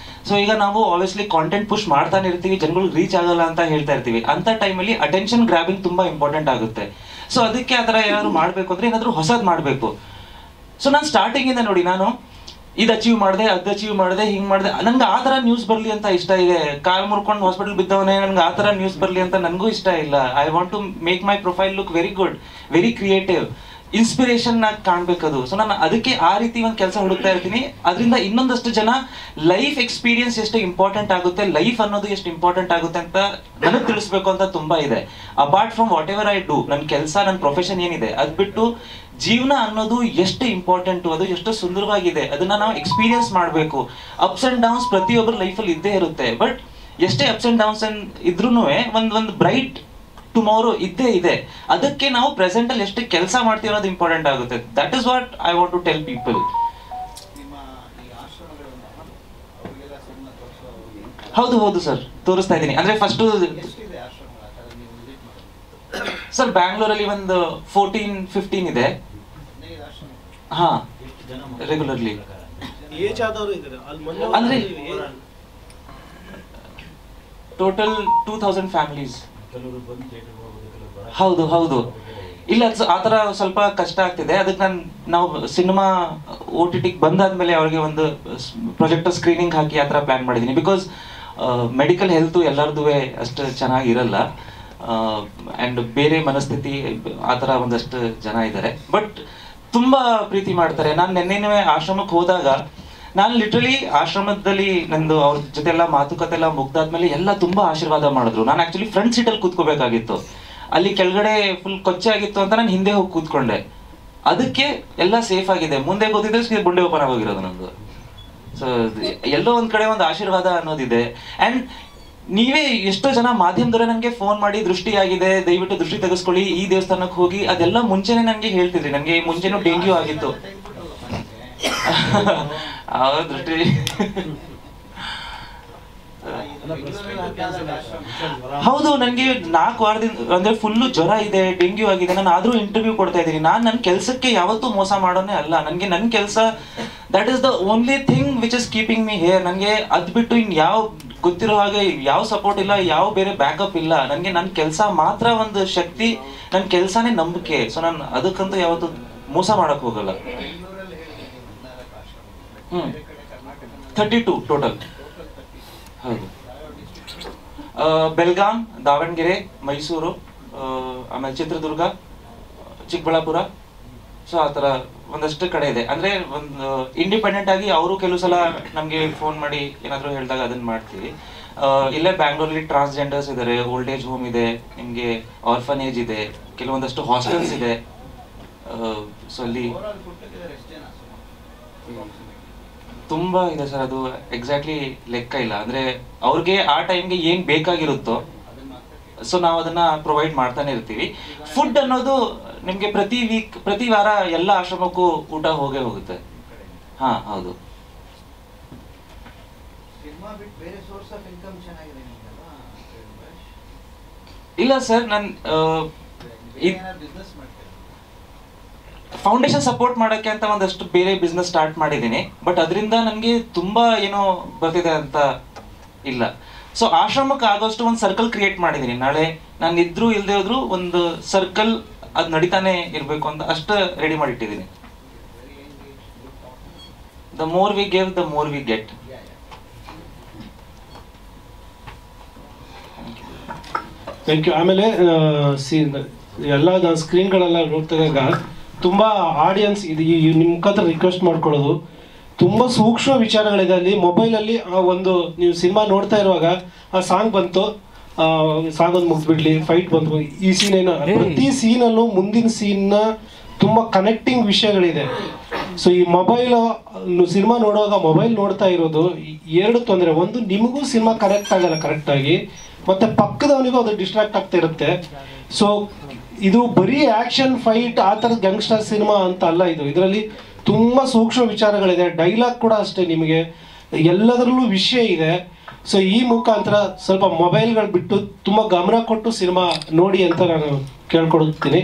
ಸೊ ಈಗ ನಾವು ಆಬ್ವಿಯಸ್ಲಿ ಕಾಂಟೆಂಟ್ ಪುಷ್ ಮಾಡ್ತಾನೆ ಇರ್ತೀವಿ, ಜನಗಳಿಗೆ ರೀಚ್ ಆಗಲ್ಲ ಅಂತ ಹೇಳ್ತಾ ಇರ್ತೀವಿ. ಅಂತ ಟೈಮಲ್ಲಿ ಅಟೆನ್ಷನ್ ಗ್ರಾಬಿಂಗ್ ತುಂಬಾ ಇಂಪಾರ್ಟೆಂಟ್ ಆಗುತ್ತೆ. ಸೊ ಅದಕ್ಕೆ ಆ ಥರ ಏನಾದ್ರು ಮಾಡಬೇಕು ಅಂದ್ರೆ ಏನಾದರೂ ಹೊಸದು ಮಾಡಬೇಕು. ಸೊ ನಾನು ಸ್ಟಾರ್ಟಿಂಗಿಂದ ನೋಡಿ, ನಾನು ಇದು ಅಚೀವ್ ಮಾಡಿದೆ, ಅದು ಅಚೀವ್ ಮಾಡಿದೆ, ಹಿಂಗೆ ಮಾಡಿದೆ, ನನ್ಗೆ ಆ ಥರ ನ್ಯೂಸ್ ಬರಲಿ ಅಂತ ಇಷ್ಟ ಇದೆ. ಕಾಲು ಮುರ್ಕೊಂಡು ಹಾಸ್ಪಿಟಲ್ ಬಿದ್ದವನೇ, ನನ್ಗೆ ಆ ಥರ ನ್ಯೂಸ್ ಬರಲಿ ಅಂತ ನನಗೂ ಇಷ್ಟ ಇಲ್ಲ. I want to make my profile look very good, very creative, inspiration ಆಗಿ ಕಾಣಬೇಕದು. ಸೊ ನಾನು ಅದಕ್ಕೆ ಆ ರೀತಿ ಒಂದು ಕೆಲಸ ಹುಡುಕ್ತಾ ಇರ್ತೀನಿ. ಅದರಿಂದ ಇನ್ನೊಂದಷ್ಟು ಜನ ಲೈಫ್ ಎಕ್ಸ್ಪೀರಿಯನ್ಸ್ ಎಷ್ಟು ಇಂಪಾರ್ಟೆಂಟ್ ಆಗುತ್ತೆ, ಲೈಫ್ ಅನ್ನೋದು ಎಷ್ಟು ಇಂಪಾರ್ಟೆಂಟ್ ಆಗುತ್ತೆ ಅಂತ ನನಗೆ ತಿಳಿಸ್ಬೇಕು ಅಂತ ತುಂಬಾ ಇದೆ. Apart from what ever I do, ನನ್ನ ಕೆಲಸ, ನನ್ನ ಪ್ರೊಫೆಷನ್ ಏನಿದೆ, ಅದು ಬಿಟ್ಟು ಜೀವನ ಅನ್ನೋದು ಎಷ್ಟು ಇಂಪಾರ್ಟೆಂಟು, ಅದು ಎಷ್ಟು ಸುಂದರವಾಗಿದೆ, ಅದನ್ನ ನಾವು ಎಕ್ಸ್ಪೀರಿಯನ್ಸ್ ಮಾಡಬೇಕು. ಅಪ್ಸ್ ಅಂಡ್ ಡೌನ್ಸ್ ಪ್ರತಿಯೊಬ್ಬರ ಲೈಫಲ್ಲಿ ಇದ್ದೇ ಇರುತ್ತೆ. ಬಟ್ ಎಷ್ಟೇ ಅಪ್ಸ್ ಅಂಡ್ ಡೌನ್ಸ್ ಇದ್ರೂ ಒಂದು ಬ್ರೈಟ್ ಟುಮಾರೋ ಇದ್ದೇ ಇದೆ. ಅದಕ್ಕೆ ನಾವು ಪ್ರೆಸೆಂಟ್ ಅಲ್ಲಿ ಎಷ್ಟು ಕೆಲಸ ಮಾಡ್ತೀವಿ ಅನ್ನೋದು ಇಂಪಾರ್ಟೆಂಟ್ ಆಗುತ್ತೆ. That is what I want to tell people. ಹೌದು ಹೌದು ಸರ್, ತೋರಿಸ್ತಾ ಇದ್ದೀನಿ. ಅಂದ್ರೆ ಫಸ್ಟ್ ಸರ್ ಬ್ಯಾಂಗ್ಳೂರಲ್ಲಿ ಒಂದು 14-15 ಇದೆ. ಹಾ, ರೆಗ್ಯುಲರ್ಲಿ. ಅಂದ್ರೆ ಟೋಟಲ್ 2000 ಫ್ಯಾಮಿಲೀಸ್. ಹೌದು ಹೌದು. ಇಲ್ಲ, ಆ ಥರ ಸ್ವಲ್ಪ ಕಷ್ಟ ಆಗ್ತಿದೆ. ಅದಕ್ಕೆ ನಾವು ಸಿನಿಮಾ OTT ಬಂದಾದ್ಮೇಲೆ ಅವ್ರಿಗೆ ಒಂದು ಪ್ರೊಜೆಕ್ಟರ್ ಸ್ಕ್ರೀನಿಂಗ್ ಹಾಕಿ ಆ ಥರ ಪ್ಲಾನ್ ಮಾಡಿದ್ದೀನಿ. ಬಿಕಾಸ್ ಮೆಡಿಕಲ್ ಹೆಲ್ತು ಎಲ್ಲರದ್ದು ಅಷ್ಟು ಚೆನ್ನಾಗಿರಲ್ಲ, ಆ್ಯಂಡ್ ಬೇರೆ ಮನಸ್ಥಿತಿ ಆ ಥರ ಒಂದಷ್ಟು ಜನ ಇದ್ದಾರೆ. ಬಟ್ ತುಂಬ ಪ್ರೀತಿ ಮಾಡ್ತಾರೆ. ನಾನು ನೆನ್ನೆನೇ ಆಶ್ರಮಕ್ಕೆ ಹೋದಾಗ, ನಾನು ಲಿಟ್ರಲಿ ಆಶ್ರಮದಲ್ಲಿ ನಂದು ಅವ್ರ ಜೊತೆ ಎಲ್ಲ ಮಾತುಕತೆ ಎಲ್ಲ ಮುಗ್ದಾದ್ಮೇಲೆ ಎಲ್ಲ ತುಂಬ ಆಶೀರ್ವಾದ ಮಾಡಿದ್ರು. ನಾನು ಆ್ಯಕ್ಚುಲಿ ಫ್ರಂಟ್ ಸೀಟಲ್ಲಿ ಕೂತ್ಕೋಬೇಕಾಗಿತ್ತು, ಅಲ್ಲಿ ಕೆಳಗಡೆ ಫುಲ್ ಕೊಚ್ಚೆ ಆಗಿತ್ತು ಅಂತ ನಾನು ಹಿಂದೆ ಹೋಗಿ ಕೂತ್ಕೊಂಡೆ. ಅದಕ್ಕೆ ಎಲ್ಲ ಸೇಫ್ ಆಗಿದೆ. ಮುಂದೆ ಕೂತಿದ್ರೆ ಗುಂಡೆ ಓಪನ್ ಆಗೋಗಿರೋದು ನಂದು. ಸೊ ಎಲ್ಲೋ ಒಂದು ಕಡೆ ಒಂದು ಆಶೀರ್ವಾದ ಅನ್ನೋದಿದೆ. ಆ್ಯಂಡ್ ನೀವೇ ಎಷ್ಟೋ ಜನ ಮಾಧ್ಯಮದವರೇ ನನಗೆ ಫೋನ್ ಮಾಡಿ ದೃಷ್ಟಿ ಆಗಿದೆ, ದಯವಿಟ್ಟು ದೃಷ್ಟಿ ತೆಗೆಸ್ಕೊಳ್ಳಿ, ಈ ದೇವಸ್ಥಾನಕ್ಕೆ ಹೋಗಿ, ಅದೆಲ್ಲ ಮುಂಚೆನೆ ನನಗೆ ಹೇಳ್ತಿದ್ರಿ. ನನಗೆ ಮುಂಚೆನೂ ಡೆಂಗ್ಯೂ ಆಗಿತ್ತು. ದೃಷ್ಟಿ ಹೌದು, ನನಗೆ 4 ವಾರದಿಂದ ಅಂದ್ರೆ ಫುಲ್ಲು ಜ್ವರ ಇದೆ, ಡೆಂಗ್ಯೂ ಆಗಿದೆ. ನಾನು ಆದ್ರೂ ಇಂಟರ್ವ್ಯೂ ಕೊಡ್ತಾ ಇದ್ದೀನಿ. ನಾನು ನನ್ನ ಕೆಲಸಕ್ಕೆ ಯಾವತ್ತೂ ಮೋಸ ಮಾಡೋನೇ ಅಲ್ಲ. ನನಗೆ ನನ್ನ ಕೆಲಸ, that is the only thing which is keeping me here. ನನಗೆ ಅದು ಬಿಟ್ಟು ಇನ್ ಯಾವ ಗೊತ್ತಿರೋ ಹಾಗೆ ಯಾವ ಸಪೋರ್ಟ್ ಇಲ್ಲ, ಯಾವ ಬೇರೆ ಬ್ಯಾಕಪ್ ಇಲ್ಲ. ನನಗೆ ನನ್ನ ಕೆಲಸ ಮಾತ್ರ ಒಂದು ಶಕ್ತಿ, ನನ್ನ ಕೆಲಸನೇ ನಂಬಿಕೆ. ಸೊ ನಾನು ಅದಕ್ಕಂತೂ ಯಾವತ್ತೂ ಮೋಸ ಮಾಡಕ್ ಹೋಗಲ್ಲ. 32 ಟೋಟಲ್. ಹೌದು. ಬೆಲ್ಗಾಂ, ದಾವಣಗೆರೆ, ಮೈಸೂರು, ಆಮೇಲೆ ಚಿತ್ರದುರ್ಗ, ಚಿಕ್ಕಬಳ್ಳಾಪುರ. ಸೊ ಆ ಥರ ಒಂದಷ್ಟು ಕಡೆ ಇದೆ. ಅಂದರೆ ಒಂದು ಇಂಡಿಪೆಂಡೆಂಟ್ ಆಗಿ ಅವರು ಕೆಲವು ಸಲ ನಮಗೆ ಫೋನ್ ಮಾಡಿ ಏನಾದರೂ ಹೇಳಿದಾಗ ಅದನ್ನು ಮಾಡ್ತೀವಿ. ಇಲ್ಲೇ ಬ್ಯಾಂಗ್ಳೂರಲ್ಲಿ ಟ್ರಾನ್ಸ್ಜೆಂಡರ್ಸ್ ಇದ್ದಾರೆ, ಓಲ್ಡ್ ಏಜ್ ಹೋಮ್ ಇದೆ, ನಿಮಗೆ ಆರ್ಫನೇಜ್ ಇದೆ, ಕೆಲವೊಂದಷ್ಟು ಹಾಸ್ಟೆಲ್ಸ್ ಇದೆ. ಸೊ ಅಲ್ಲಿ ತುಂಬ ಇದೆ ಸರ್. ಅದು ಎಕ್ಸಾಕ್ಟ್ಲಿ ಲೆಕ್ಕ ಇಲ್ಲ. ಅಂದರೆ ಅವ್ರಿಗೆ ಆ ಟೈಮ್ಗೆ ಏನು ಬೇಕಾಗಿರುತ್ತೋ ಸೊ ನಾವು ಅದನ್ನು ಪ್ರೊವೈಡ್ ಮಾಡ್ತಾನೆ ಇರ್ತೀವಿ. ಫುಡ್ ಅನ್ನೋದು ನಿಮಗೆ ಪ್ರತಿ ವಾರ ಎಲ್ಲ ಆಶ್ರಮಕ್ಕೂ ಊಟ ಹೋಗೇ ಹೋಗುತ್ತೆ. ಹಾ ಹೌದು. ಇಲ್ಲ ಸರ್, ನಾನು ಫೌಂಡೇಶನ್ ಸಪೋರ್ಟ್ ಮಾಡೋಕ್ಕೆ ಅಂತ ಒಂದಷ್ಟು ಬೇರೆ ಬಿಸ್ನೆಸ್ ಸ್ಟಾರ್ಟ್ ಮಾಡಿದ್ದೀನಿ. ಬಟ್ ಅದರಿಂದ ನನಗೆ ತುಂಬಾ ಏನೋ ಬರ್ತಿದೆ ಅಂತ ಇಲ್ಲ. ಸೊ ಆಶ್ರಮಕ್ಕೆ ಆಗೋಷ್ಟು ಒಂದು ಸರ್ಕಲ್ ಕ್ರಿಯೇಟ್ ಮಾಡಿದ್ದೀನಿ. ನಾಳೆ ನಾನು ಇದ್ರೂ ಇಲ್ಲದೆ ಹೋದ್ರು ಒಂದು ಸರ್ಕಲ್ ಅದು ನಡೀತಾನೆ ಇರಬೇಕು ಅಂತ ಅಷ್ಟು ರೆಡಿ ಮಾಡಿಟ್ಟಿದ್ದೀನಿ. The more we give the more we get. Thank you. ಆಮೇಲೆ ಎಲ್ಲ ನಾನು ಸ್ಕ್ರೀನ್ಗಳೆಲ್ಲ ನೋಡ್ತಿದ್ದಾಗ ತುಂಬ ಆಡಿಯನ್ಸ್ ಇದು ನಿಮ್ಮ ಮುಖಾಂತರ ರಿಕ್ವೆಸ್ಟ್ ಮಾಡ್ಕೊಳ್ಳೋದು, ತುಂಬ ಸೂಕ್ಷ್ಮ ವಿಚಾರಗಳಿದೆ ಅಲ್ಲಿ. ಮೊಬೈಲಲ್ಲಿ ಒಂದು ನೀವು ಸಿನಿಮಾ ನೋಡ್ತಾ ಇರುವಾಗ ಆ ಸಾಂಗ್ ಬಂತು, ಸಾಂಗ್ ಒಂದು ಮುಗಿಸ್ಬಿಡ್ಲಿ, ಫೈಟ್ ಬಂತು, ಈ ಸೀನ್ ಏನೋ, ಪ್ರತಿ ಸೀನಲ್ಲೂ ಮುಂದಿನ ಸೀನ್ನ ತುಂಬ ಕನೆಕ್ಟಿಂಗ್ ವಿಷಯಗಳಿದೆ. ಸೊ ಈ ಮೊಬೈಲ್ ಸಿನಿಮಾ ನೋಡುವಾಗ ಮೊಬೈಲ್ ನೋಡ್ತಾ ಇರೋದು ಎರಡು ತೊಂದರೆ. ಒಂದು, ನಿಮಗೂ ಸಿನಿಮಾ ಕನೆಕ್ಟ್ ಆಗಲ್ಲ ಕರೆಕ್ಟಾಗಿ, ಮತ್ತು ಪಕ್ಕದವನಿಗೂ ಅದು ಡಿಸ್ಟ್ರಾಕ್ಟ್ ಆಗ್ತಾ ಇರುತ್ತೆ. ಸೊ ಇದು ಬರೀ ಆ್ಯಕ್ಷನ್ ಫೈಟ್ ಆ ಥರದ ಗ್ಯಾಂಗ್ಸ್ಟರ್ ಸಿನಿಮಾ ಅಂತ ಅಲ್ಲ ಇದು. ಇದರಲ್ಲಿ ತುಂಬ ಸೂಕ್ಷ್ಮ ವಿಚಾರಗಳಿದೆ. ಡೈಲಾಗ್ ಕೂಡ ಅಷ್ಟೇ, ನಿಮಗೆ ಎಲ್ಲದರಲ್ಲೂ ವಿಷಯ ಇದೆ. ಸೊ ಈ ಮುಖಾಂತರ ಸ್ವಲ್ಪ ಮೊಬೈಲ್ಗಳು ಬಿಟ್ಟು ತುಂಬ ಗಮನ ಕೊಟ್ಟು ಸಿನಿಮಾ ನೋಡಿ ಅಂತ ನಾನು ಕೇಳ್ಕೊಡ್ತೀನಿ.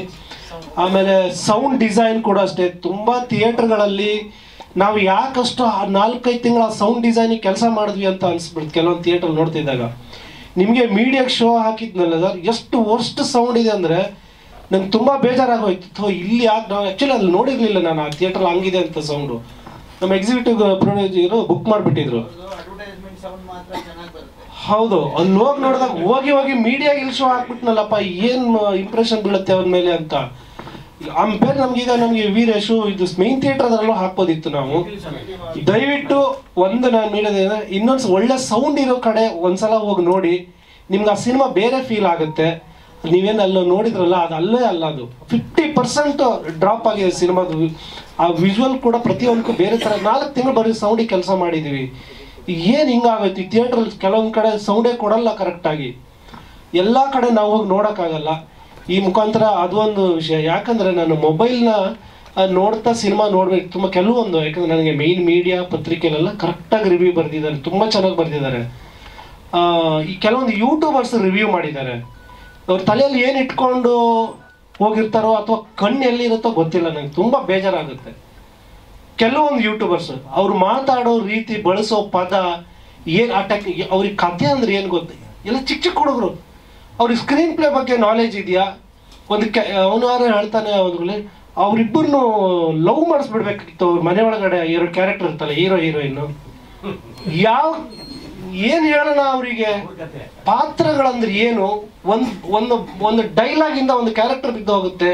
ಆಮೇಲೆ ಸೌಂಡ್ ಡಿಸೈನ್ ಕೂಡ ಅಷ್ಟೇ. ತುಂಬ ಥಿಯೇಟ್ರ್ಗಳಲ್ಲಿ ನಾವು ಯಾಕಷ್ಟು 4-5 ತಿಂಗಳ ಸೌಂಡ್ ಡಿಸೈನಿಗೆ ಕೆಲಸ ಮಾಡಿದ್ವಿ ಅಂತ ಅನಿಸ್ಬಿಡ್ತು ಕೆಲವೊಂದು ಥಿಯೇಟ್ರಲ್ಲಿ ನೋಡ್ತಿದ್ದಾಗ. ನಿಮಗೆ ಮೀಡಿಯಾಗೆ ಶೋ ಹಾಕಿದ್ನಲ್ಲ ಸರ್, ಎಷ್ಟು ವರ್ಸ್ಟ್ ಸೌಂಡ್ ಇದೆ ಅಂದರೆ ನಂಗೆ ತುಂಬ ಬೇಜಾರಾಗೋಯ್ತು. ಇಲ್ಲಿ ಯಾಕೆ ನಾವು ಆ್ಯಕ್ಚುಲಿ ಅಲ್ಲಿ ನೋಡಿರಲಿಲ್ಲ ನಾನು, ಆ ಥಿಯೇಟ್ರಲ್ಲಿ ಹಂಗಿದೆ ಅಂತ ಸೌಂಡು. ನಮ್ಮ ಎಕ್ಸಿಕ್ಯೂಟಿವ್ ಪ್ರೊಡ್ಯೂಸರು ಬುಕ್ ಮಾಡಿಬಿಟ್ಟಿದ್ರು. ಹೌದು, ಅಲ್ಲಿ ಹೋಗಿ ನೋಡಿದಾಗ ಹೋಗಿ ಮೀಡಿಯಾಗೆ ಇಲ್ಲಿ ಶೋ ಹಾಕ್ಬಿಟ್ನಲ್ಲಪ್ಪ, ಏನು ಇಂಪ್ರೆಷನ್ ಬೀಳುತ್ತೆ ಅವನ ಮೇಲೆ ಅಂತ. ಆಮೇಲೆ ನಮಗೆ ವೀರೇಶು ಇದು ಮೈನ್ ಥಿಯೇಟರ್ದಲ್ಲೂ ಹಾಕ್ಬೋದಿತ್ತು ನಾವು. ದಯವಿಟ್ಟು ಒಂದು ನಾನು ನೀಡೋದೇನೆ, ಇನ್ನೊಂದು ಒಳ್ಳೆ ಸೌಂಡ್ ಇರೋ ಕಡೆ ಒಂದ್ಸಲ ಹೋಗಿ ನೋಡಿ, ನಿಮ್ಗೆ ಆ ಸಿನಿಮಾ ಬೇರೆ ಫೀಲ್ ಆಗುತ್ತೆ. ನೀವೇನು ಅಲ್ಲೋ ನೋಡಿದ್ರಲ್ಲ, ಅದು ಅಲ್ಲೇ ಅಲ್ಲ, ಅದು 50% ಡ್ರಾಪ್ ಆಗಿದೆ ಸಿನಿಮಾದು. ಆ ವಿಜುವಲ್ ಕೂಡ ಪ್ರತಿಯೊಂದಕ್ಕೂ ಬೇರೆ ಥರ. 4 ತಿಂಗಳು ಬರೀ ಸೌಂಡಿಗೆ ಕೆಲಸ ಮಾಡಿದ್ದೀವಿ. ಏನು ಹಿಂಗಾಗೋಯ್ತು, ಈ ಥಿಯೇಟ್ರಲ್ಲಿ ಕೆಲವೊಂದು ಕಡೆ ಸೌಂಡೇ ಕೊಡಲ್ಲ ಕರೆಕ್ಟಾಗಿ. ಎಲ್ಲ ಕಡೆ ನಾವು ಹೋಗಿ ನೋಡೋಕ್ಕಾಗಲ್ಲ. ಈ ಮುಖಾಂತರ ಅದು ಒಂದು ವಿಷಯ. ಯಾಕಂದರೆ ನಾನು ಮೊಬೈಲ್ನ ನೋಡ್ತಾ ಸಿನಿಮಾ ನೋಡ್ಬೇಕು ತುಂಬ ಕೆಲವೊಂದು, ಯಾಕಂದರೆ ನನಗೆ ಮೇಯ್ನ್ ಮೀಡಿಯಾ ಪತ್ರಿಕೆಲೆಲ್ಲ ಕರೆಕ್ಟಾಗಿ ರಿವ್ಯೂ ಬರೆದಿದ್ದಾರೆ, ತುಂಬ ಚೆನ್ನಾಗಿ ಬರೆದಿದ್ದಾರೆ. ಈ ಕೆಲವೊಂದು ಯೂಟ್ಯೂಬರ್ಸ್ ರಿವ್ಯೂ ಮಾಡಿದ್ದಾರೆ. ಅವ್ರ ತಲೆಯಲ್ಲಿ ಏನು ಇಟ್ಕೊಂಡು ಹೋಗಿರ್ತಾರೋ ಅಥವಾ ಕಣ್ಣು ಎಲ್ಲಿರುತ್ತೋ ಗೊತ್ತಿಲ್ಲ. ನನಗೆ ತುಂಬ ಬೇಜಾರಾಗುತ್ತೆ. ಕೆಲವೊಂದು ಯೂಟ್ಯೂಬರ್ಸ್ ಅವ್ರು ಮಾತಾಡೋ ರೀತಿ, ಬಳಸೋ ಪದ, ಏನು ಆ ಅವ್ರಿಗೆ ಕಥೆ ಅಂದರೆ ಏನು ಗೊತ್ತು, ಎಲ್ಲ ಚಿಕ್ಕ ಹುಡುಗರು. ಅವ್ರಿಗೆ ಸ್ಕ್ರೀನ್ ಪ್ಲೇ ಬಗ್ಗೆ ನಾಲೆಜ್ ಇದೆಯಾ? ಅವನಾರು ಹೇಳ್ತಾನೆ ಅವ್ರಿಗೆ ಅವರಿಬ್ಬರನ್ನು ಲವ್ ಮಾಡಿಸ್ಬಿಡ್ಬೇಕಿತ್ತು. ಅವ್ರ ಮನೆ ಒಳಗಡೆ 2 ಕ್ಯಾರೆಕ್ಟರ್ ಇರ್ತಲ್ಲ, ಹೀರೋ ಹೀರೋಯಿನ್ನು. ಏನು ಹೇಳೋಣ ಅವರಿಗೆ? ಪಾತ್ರಗಳಂದ್ರೆ ಏನು? ಒಂದು ಡೈಲಾಗಿಂದ ಒಂದು ಕ್ಯಾರೆಕ್ಟರ್ ಬಿದ್ದು ಹೋಗುತ್ತೆ.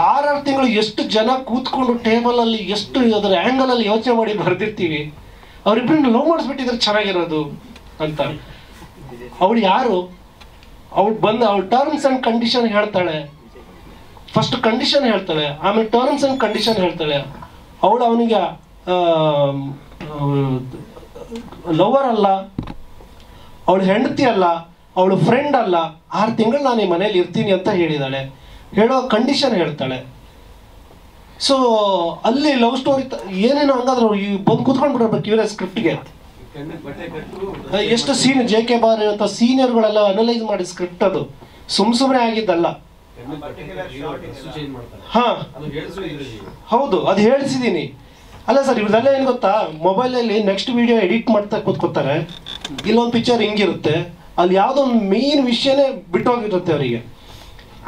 6 ತಿಂಗಳು ಎಷ್ಟು ಜನ ಕೂತ್ಕೊಂಡು ಟೇಬಲಲ್ಲಿ ಎಷ್ಟು ಅದರ ಆ್ಯಂಗಲಲ್ಲಿ ಯೋಚನೆ ಮಾಡಿ ಬರೆದಿರ್ತೀವಿ. ಅವರಿಬ್ಬರನ್ನ ಲವ್ ಮಾಡಿಸ್ಬಿಟ್ಟಿದ್ರೆ ಚೆನ್ನಾಗಿರೋದು ಅಂತ. ಅವಳು ಯಾರು? ಅವಳು ಅವಳು ಟರ್ಮ್ಸ್ ಆ್ಯಂಡ್ ಕಂಡೀಷನ್ ಹೇಳ್ತಾಳೆ. ಫಸ್ಟ್ ಕಂಡೀಷನ್ ಹೇಳ್ತಾಳೆ, ಆಮೇಲೆ ಟರ್ಮ್ಸ್ ಆ್ಯಂಡ್ ಕಂಡೀಷನ್ ಹೇಳ್ತಾಳೆ. ಅವಳು ಅವನಿಗೆ ಲವರ್ ಅಲ್ಲ, ಅವಳು ಹೆಂಡತಿ ಅಲ್ಲ, ಅವಳು ಫ್ರೆಂಡ್ ಅಲ್ಲ. 6 ತಿಂಗಳು ನಾನು ಈ ಮನೇಲಿ ಇರ್ತೀನಿ ಅಂತ ಹೇಳಿದಾಳೆ. ಹೇಳೋ ಕಂಡೀಷನ್ ಹೇಳ್ತಾಳೆ. ಸೊ ಅಲ್ಲಿ ಲವ್ ಸ್ಟೋರಿ ಏನೇನೋ ಹಂಗಾದ್ರೆ ಬಂದು ಕೂತ್ಕೊಂಡ್ಬಿಡ್ಬೇಕು ಇವರೇ ಸ್ಕ್ರಿಪ್ಟ್ಗೆ. ಎಷ್ಟು ಸೀನ್ JK ಬಾರಿ ಅಂತ ಸೀನಿಯರ್ಗಳೆಲ್ಲ ಅನಲೈಸ್ ಮಾಡಿ ಸ್ಕ್ರಿಪ್ಟ್. ಅದು ಸುಮ್ಮನೆ ಆಗಿದ್ದಲ್ಲ. ಹಾ ಹೌದು, ಅದು ಹೇಳಿಸಿದ್ದೀನಿ. ಅಲ್ಲ ಸರ್, ಇವ್ರದೆಲ್ಲ ಏನು ಗೊತ್ತಾ, ಮೊಬೈಲಲ್ಲಿ ನೆಕ್ಸ್ಟ್ ವಿಡಿಯೋ ಎಡಿಟ್ ಮಾಡ್ತಾ ಕೂತ್ಕೋತಾರೆ. ಇಲ್ಲೊಂದು ಪಿಕ್ಚರ್ ಹಿಂಗಿರುತ್ತೆ, ಅಲ್ಲಿ ಯಾವುದೋ ಒಂದು ಮೇನ್ ವಿಷಯನೇ ಬಿಟ್ಟೋಗಿರುತ್ತೆ ಅವರಿಗೆ.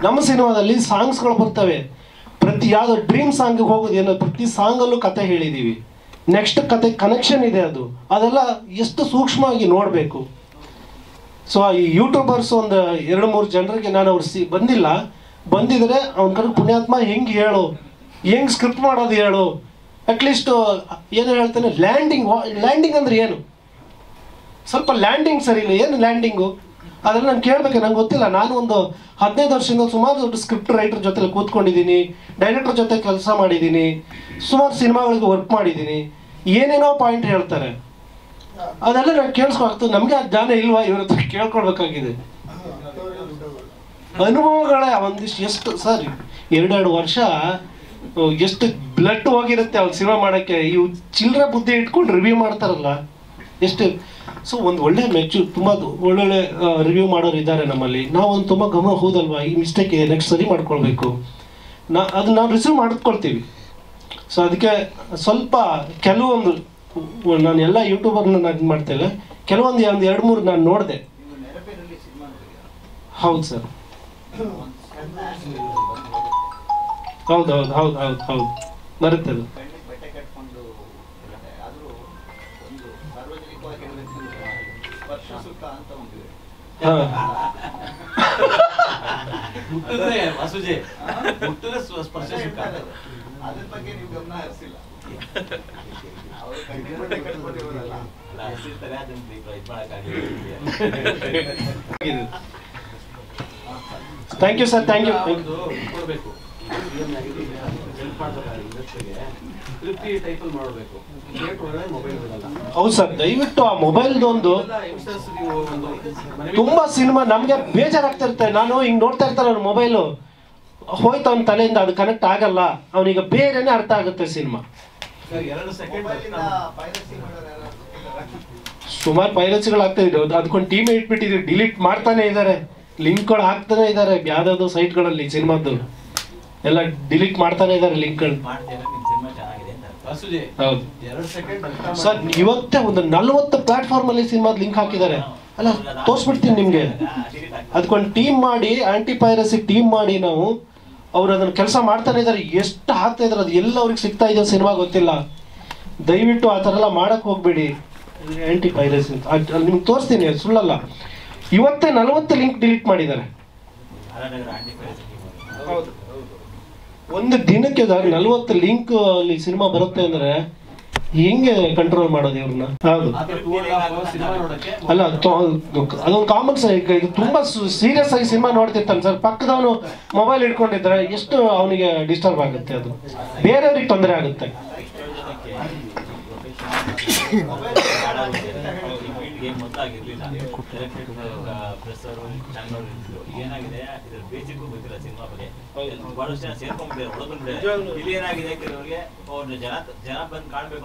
ನಮ್ಮ ಸಿನಿಮಾದಲ್ಲಿ ಸಾಂಗ್ಸ್ಗಳು ಬರ್ತವೆ. ಪ್ರತಿ ಯಾವುದೋ ಡ್ರೀಮ್ ಸಾಂಗಿಗೆ ಹೋಗೋದೇನೋ ಪ್ರತಿ ಸಾಂಗಲ್ಲೂ ಕತೆ ಹೇಳಿದ್ದೀವಿ. ನೆಕ್ಸ್ಟ್ ಕತೆ ಕನೆಕ್ಷನ್ ಇದೆ. ಅದೆಲ್ಲ ಎಷ್ಟು ಸೂಕ್ಷ್ಮವಾಗಿ ನೋಡಬೇಕು. ಸೊ ಈ ಯೂಟ್ಯೂಬರ್ಸ್ ಒಂದು 2-3 ಜನರಿಗೆ ನಾನು ಅವ್ರು ಬಂದಿದ್ರೆ ಅವನ ಕಡೆ ಪುಣ್ಯಾತ್ಮ ಹೆಂಗೆ ಹೇಳು, ಹೆಂಗೆ ಸ್ಕ್ರಿಪ್ಟ್ ಮಾಡೋದು ಹೇಳು. ಅಟ್ಲೀಸ್ಟ್ ಏನು ಹೇಳ್ತಾನೆ, ಲ್ಯಾಂಡಿಂಗ್ ಅಂದ್ರೆ ಏನು? ಸ್ವಲ್ಪ ಲ್ಯಾಂಡಿಂಗ್ ಸರಿ ಇಲ್ಲ. ಏನು ಲ್ಯಾಂಡಿಂಗು? ಅದನ್ನು ನಾನು ಕೇಳಬೇಕು, ನಂಗೆ ಗೊತ್ತಿಲ್ಲ. ನಾನು ಒಂದು 15 ವರ್ಷದಿಂದ ಸುಮಾರು ದೊಡ್ಡ ಸ್ಕ್ರಿಪ್ಟ್ ರೈಟರ್ ಜೊತೆ ಕೂತ್ಕೊಂಡಿದ್ದೀನಿ, ಡೈರೆಕ್ಟರ್ ಜೊತೆ ಕೆಲಸ ಮಾಡಿದ್ದೀನಿ, ಸುಮಾರು ಸಿನಿಮಾಗಳಿಗೆ ವರ್ಕ್ ಮಾಡಿದ್ದೀನಿ. ಏನೇನೋ ಪಾಯಿಂಟ್ ಹೇಳ್ತಾರೆ, ಅದೆಲ್ಲ ನಾನು ಕೇಳಿಸ್ಕೊಳ್ತು. ನಮಗೆ ಆ ಜ್ಞಾನ ಇಲ್ವಾ? ಇವ್ರ ಹತ್ರ ಕೇಳ್ಕೊಳ್ಬೇಕಾಗಿದೆ. ಅನುಭವಗಳೇ ಒಂದಿಷ್ಟು ಎಷ್ಟು ಸರ್ 2 ವರ್ಷ ಎಷ್ಟು ಬ್ಲಡ್ ಹೋಗಿರುತ್ತೆ ಅವ್ರು ಸಿನಿಮಾ ಮಾಡೋಕ್ಕೆ. ಇವು ಚಿಲ್ಲರೆ ಬುದ್ಧಿ ಇಟ್ಕೊಂಡು ರಿವ್ಯೂ ಮಾಡ್ತಾರಲ್ಲ ಎಷ್ಟು. ಸೊ ಒಂದು ಒಳ್ಳೆ ತುಂಬ ಒಳ್ಳೊಳ್ಳೆ ರಿವ್ಯೂ ಮಾಡೋರು ಇದ್ದಾರೆ ನಮ್ಮಲ್ಲಿ. ನಾವು ಒಂದು ತುಂಬ ಗಮನ ಹೋದಲ್ವಾ, ಈ ಮಿಸ್ಟೇಕ್ ಇದೆ, ನೆಕ್ಸ್ಟ್ ಸರಿ ಮಾಡ್ಕೊಳ್ಬೇಕು, ಅದನ್ನ ನಾವು ರಿಸೀವ್ ಮಾಡ್ಕೊಳ್ತೀವಿ. ಸೊ ಅದಕ್ಕೆ ಸ್ವಲ್ಪ ಕೆಲವೊಂದು ನಾನು ಎಲ್ಲ ಯೂಟ್ಯೂಬರ್ನ ನಾನು ಇದು ಮಾಡ್ತಾ ಇಲ್ಲ, ಕೆಲವೊಂದು 2-3 ನಾನು ನೋಡಿದೆ. ಹೌದು ಸರ್, ಹೌದು ಹೌದು ಹೌದು ಹೌದು ಹೌದು ಬರುತ್ತೆ ಅದು. Thank you sir, thank you. ಹೌದು ಸರ್, ದಯವಿಟ್ಟು ಆ ಮೊಬೈಲ್ದೊಂದು ತುಂಬಾ ಸಿನಿಮಾ ನಮ್ಗೆ ಬೇಜಾರಾಗ್ತಾ ಇರುತ್ತೆ. ನಾನು ಹಿಂಗ್ ನೋಡ್ತಾ ಇರ್ತಾರೆ ಅವ್ನ ಮೊಬೈಲು ಹೋಯ್ತು ಅವನ ತಲೆಯಿಂದ, ಅದು ಕನೆಕ್ಟ್ ಆಗಲ್ಲ, ಅವನಿಗೆ ಬೇರೆನೆ ಅರ್ಥ ಆಗುತ್ತೆ ಸಿನಿಮಾ. ಸುಮಾರು ಪೈರಸಿಗಳು ಆಗ್ತಾ ಇದೆ, ಅದಕ್ಕೊಂದು ಟೀಮ್ ಇಟ್ಬಿಟ್ಟಿದ್ರು, ಡಿಲೀಟ್ ಮಾಡ್ತಾನೆ ಇದ್ದಾರೆ, ಲಿಂಕ್ಗಳು ಹಾಕ್ತಾನೆ ಇದ್ದಾರೆ ಯಾವ್ದಾವ್ದು ಸೈಟ್ಗಳಲ್ಲಿ ಸಿನಿಮಾದ್ದು ಎಲ್ಲ ಡಿಲೀಟ್ ಮಾಡ್ತಾನೆ ಇದ್ದಾರೆ ಲಿಂಕ್ಗಳು. ಹೌದು ಸರ್, ಇವತ್ತೇ ಒಂದು 40 ಪ್ಲಾಟ್ಫಾರ್ಮ್ ಅಲ್ಲಿ ಸಿನಿಮಾದ ಲಿಂಕ್ ಹಾಕಿದ್ದಾರೆ. ಅಲ್ಲ ತೋರಿಸ್ಬಿಡ್ತೀನಿ ನಿಮ್ಗೆ. ಅದಕ್ಕೊಂದು ಟೀಮ್ ಮಾಡಿ, ಆಂಟಿ ಪೈರಸಿ ಟೀಮ್ ಮಾಡಿ ನಾವು ಅವ್ರು ಅದನ್ನ ಕೆಲಸ ಮಾಡ್ತಾನೆ ಇದ್ದಾರೆ. ಎಷ್ಟು ಹಾಕ್ತಾ ಇದಾರೆ, ಅದು ಎಲ್ಲ ಅವ್ರಿಗೆ ಸಿಗ್ತಾ ಇದೆ ಸಿನಿಮಾ ಗೊತ್ತಿಲ್ಲ. ದಯವಿಟ್ಟು ಆ ಥರ ಎಲ್ಲ ಮಾಡಕ್ ಹೋಗ್ಬೇಡಿ. ಆಂಟಿ ಪೈರಸಿ ಅಂತ ನಿಮ್ಗೆ ತೋರಿಸ್ತೀನಿ, ಸುಳ್ಳಲ್ಲ. ಇವತ್ತೇ 40 ಲಿಂಕ್ ಡಿಲೀಟ್ ಮಾಡಿದ್ದಾರೆ. ಒಂದು ದಿನಕ್ಕೆ 40 ಲಿಂಕ್ ಅಲ್ಲಿ ಸಿನಿಮಾ ಬರುತ್ತೆ ಅಂದ್ರೆ ಹೆಂಗೆ ಕಂಟ್ರೋಲ್ ಮಾಡೋದು ಇವ್ರನ್ನ? ಹೌದು ಅಲ್ಲ, ಅದೊಂದು ಕಾಮನ್ ಸರ್. ಈಗ ತುಂಬಾ ಸೀರಿಯಸ್ ಆಗಿ ಸಿನಿಮಾ ನೋಡ್ತಿರ್ತಾನೆ ಸರ್, ಪಕ್ಕದವನು ಮೊಬೈಲ್ ಇಟ್ಕೊಂಡಿದ್ರೆ ಎಷ್ಟು ಅವನಿಗೆ ಡಿಸ್ಟರ್ಬ್ ಆಗುತ್ತೆ, ಅದು ಬೇರೆಯವ್ರಿಗೆ ತೊಂದರೆ ಆಗುತ್ತೆ. ಏನಾಗಿದೆ ಬೇಸಿಕ್ ಗೊತ್ತಿಲ್ಲ ಸಿನಿಮಾ ಬಗ್ಗೆ, ಬಹಳಷ್ಟು ಜನ ಸೇರ್ಕೊಂಡ್ಬಿಟ್ಟಿದ್ದಾರೆ. ಇಲ್ಲಿ ಏನಾಗಿದೆ ಕೆಲವರಿಗೆ ಜನ ಬಂದು ಕಾಣ್ಬೇಕು.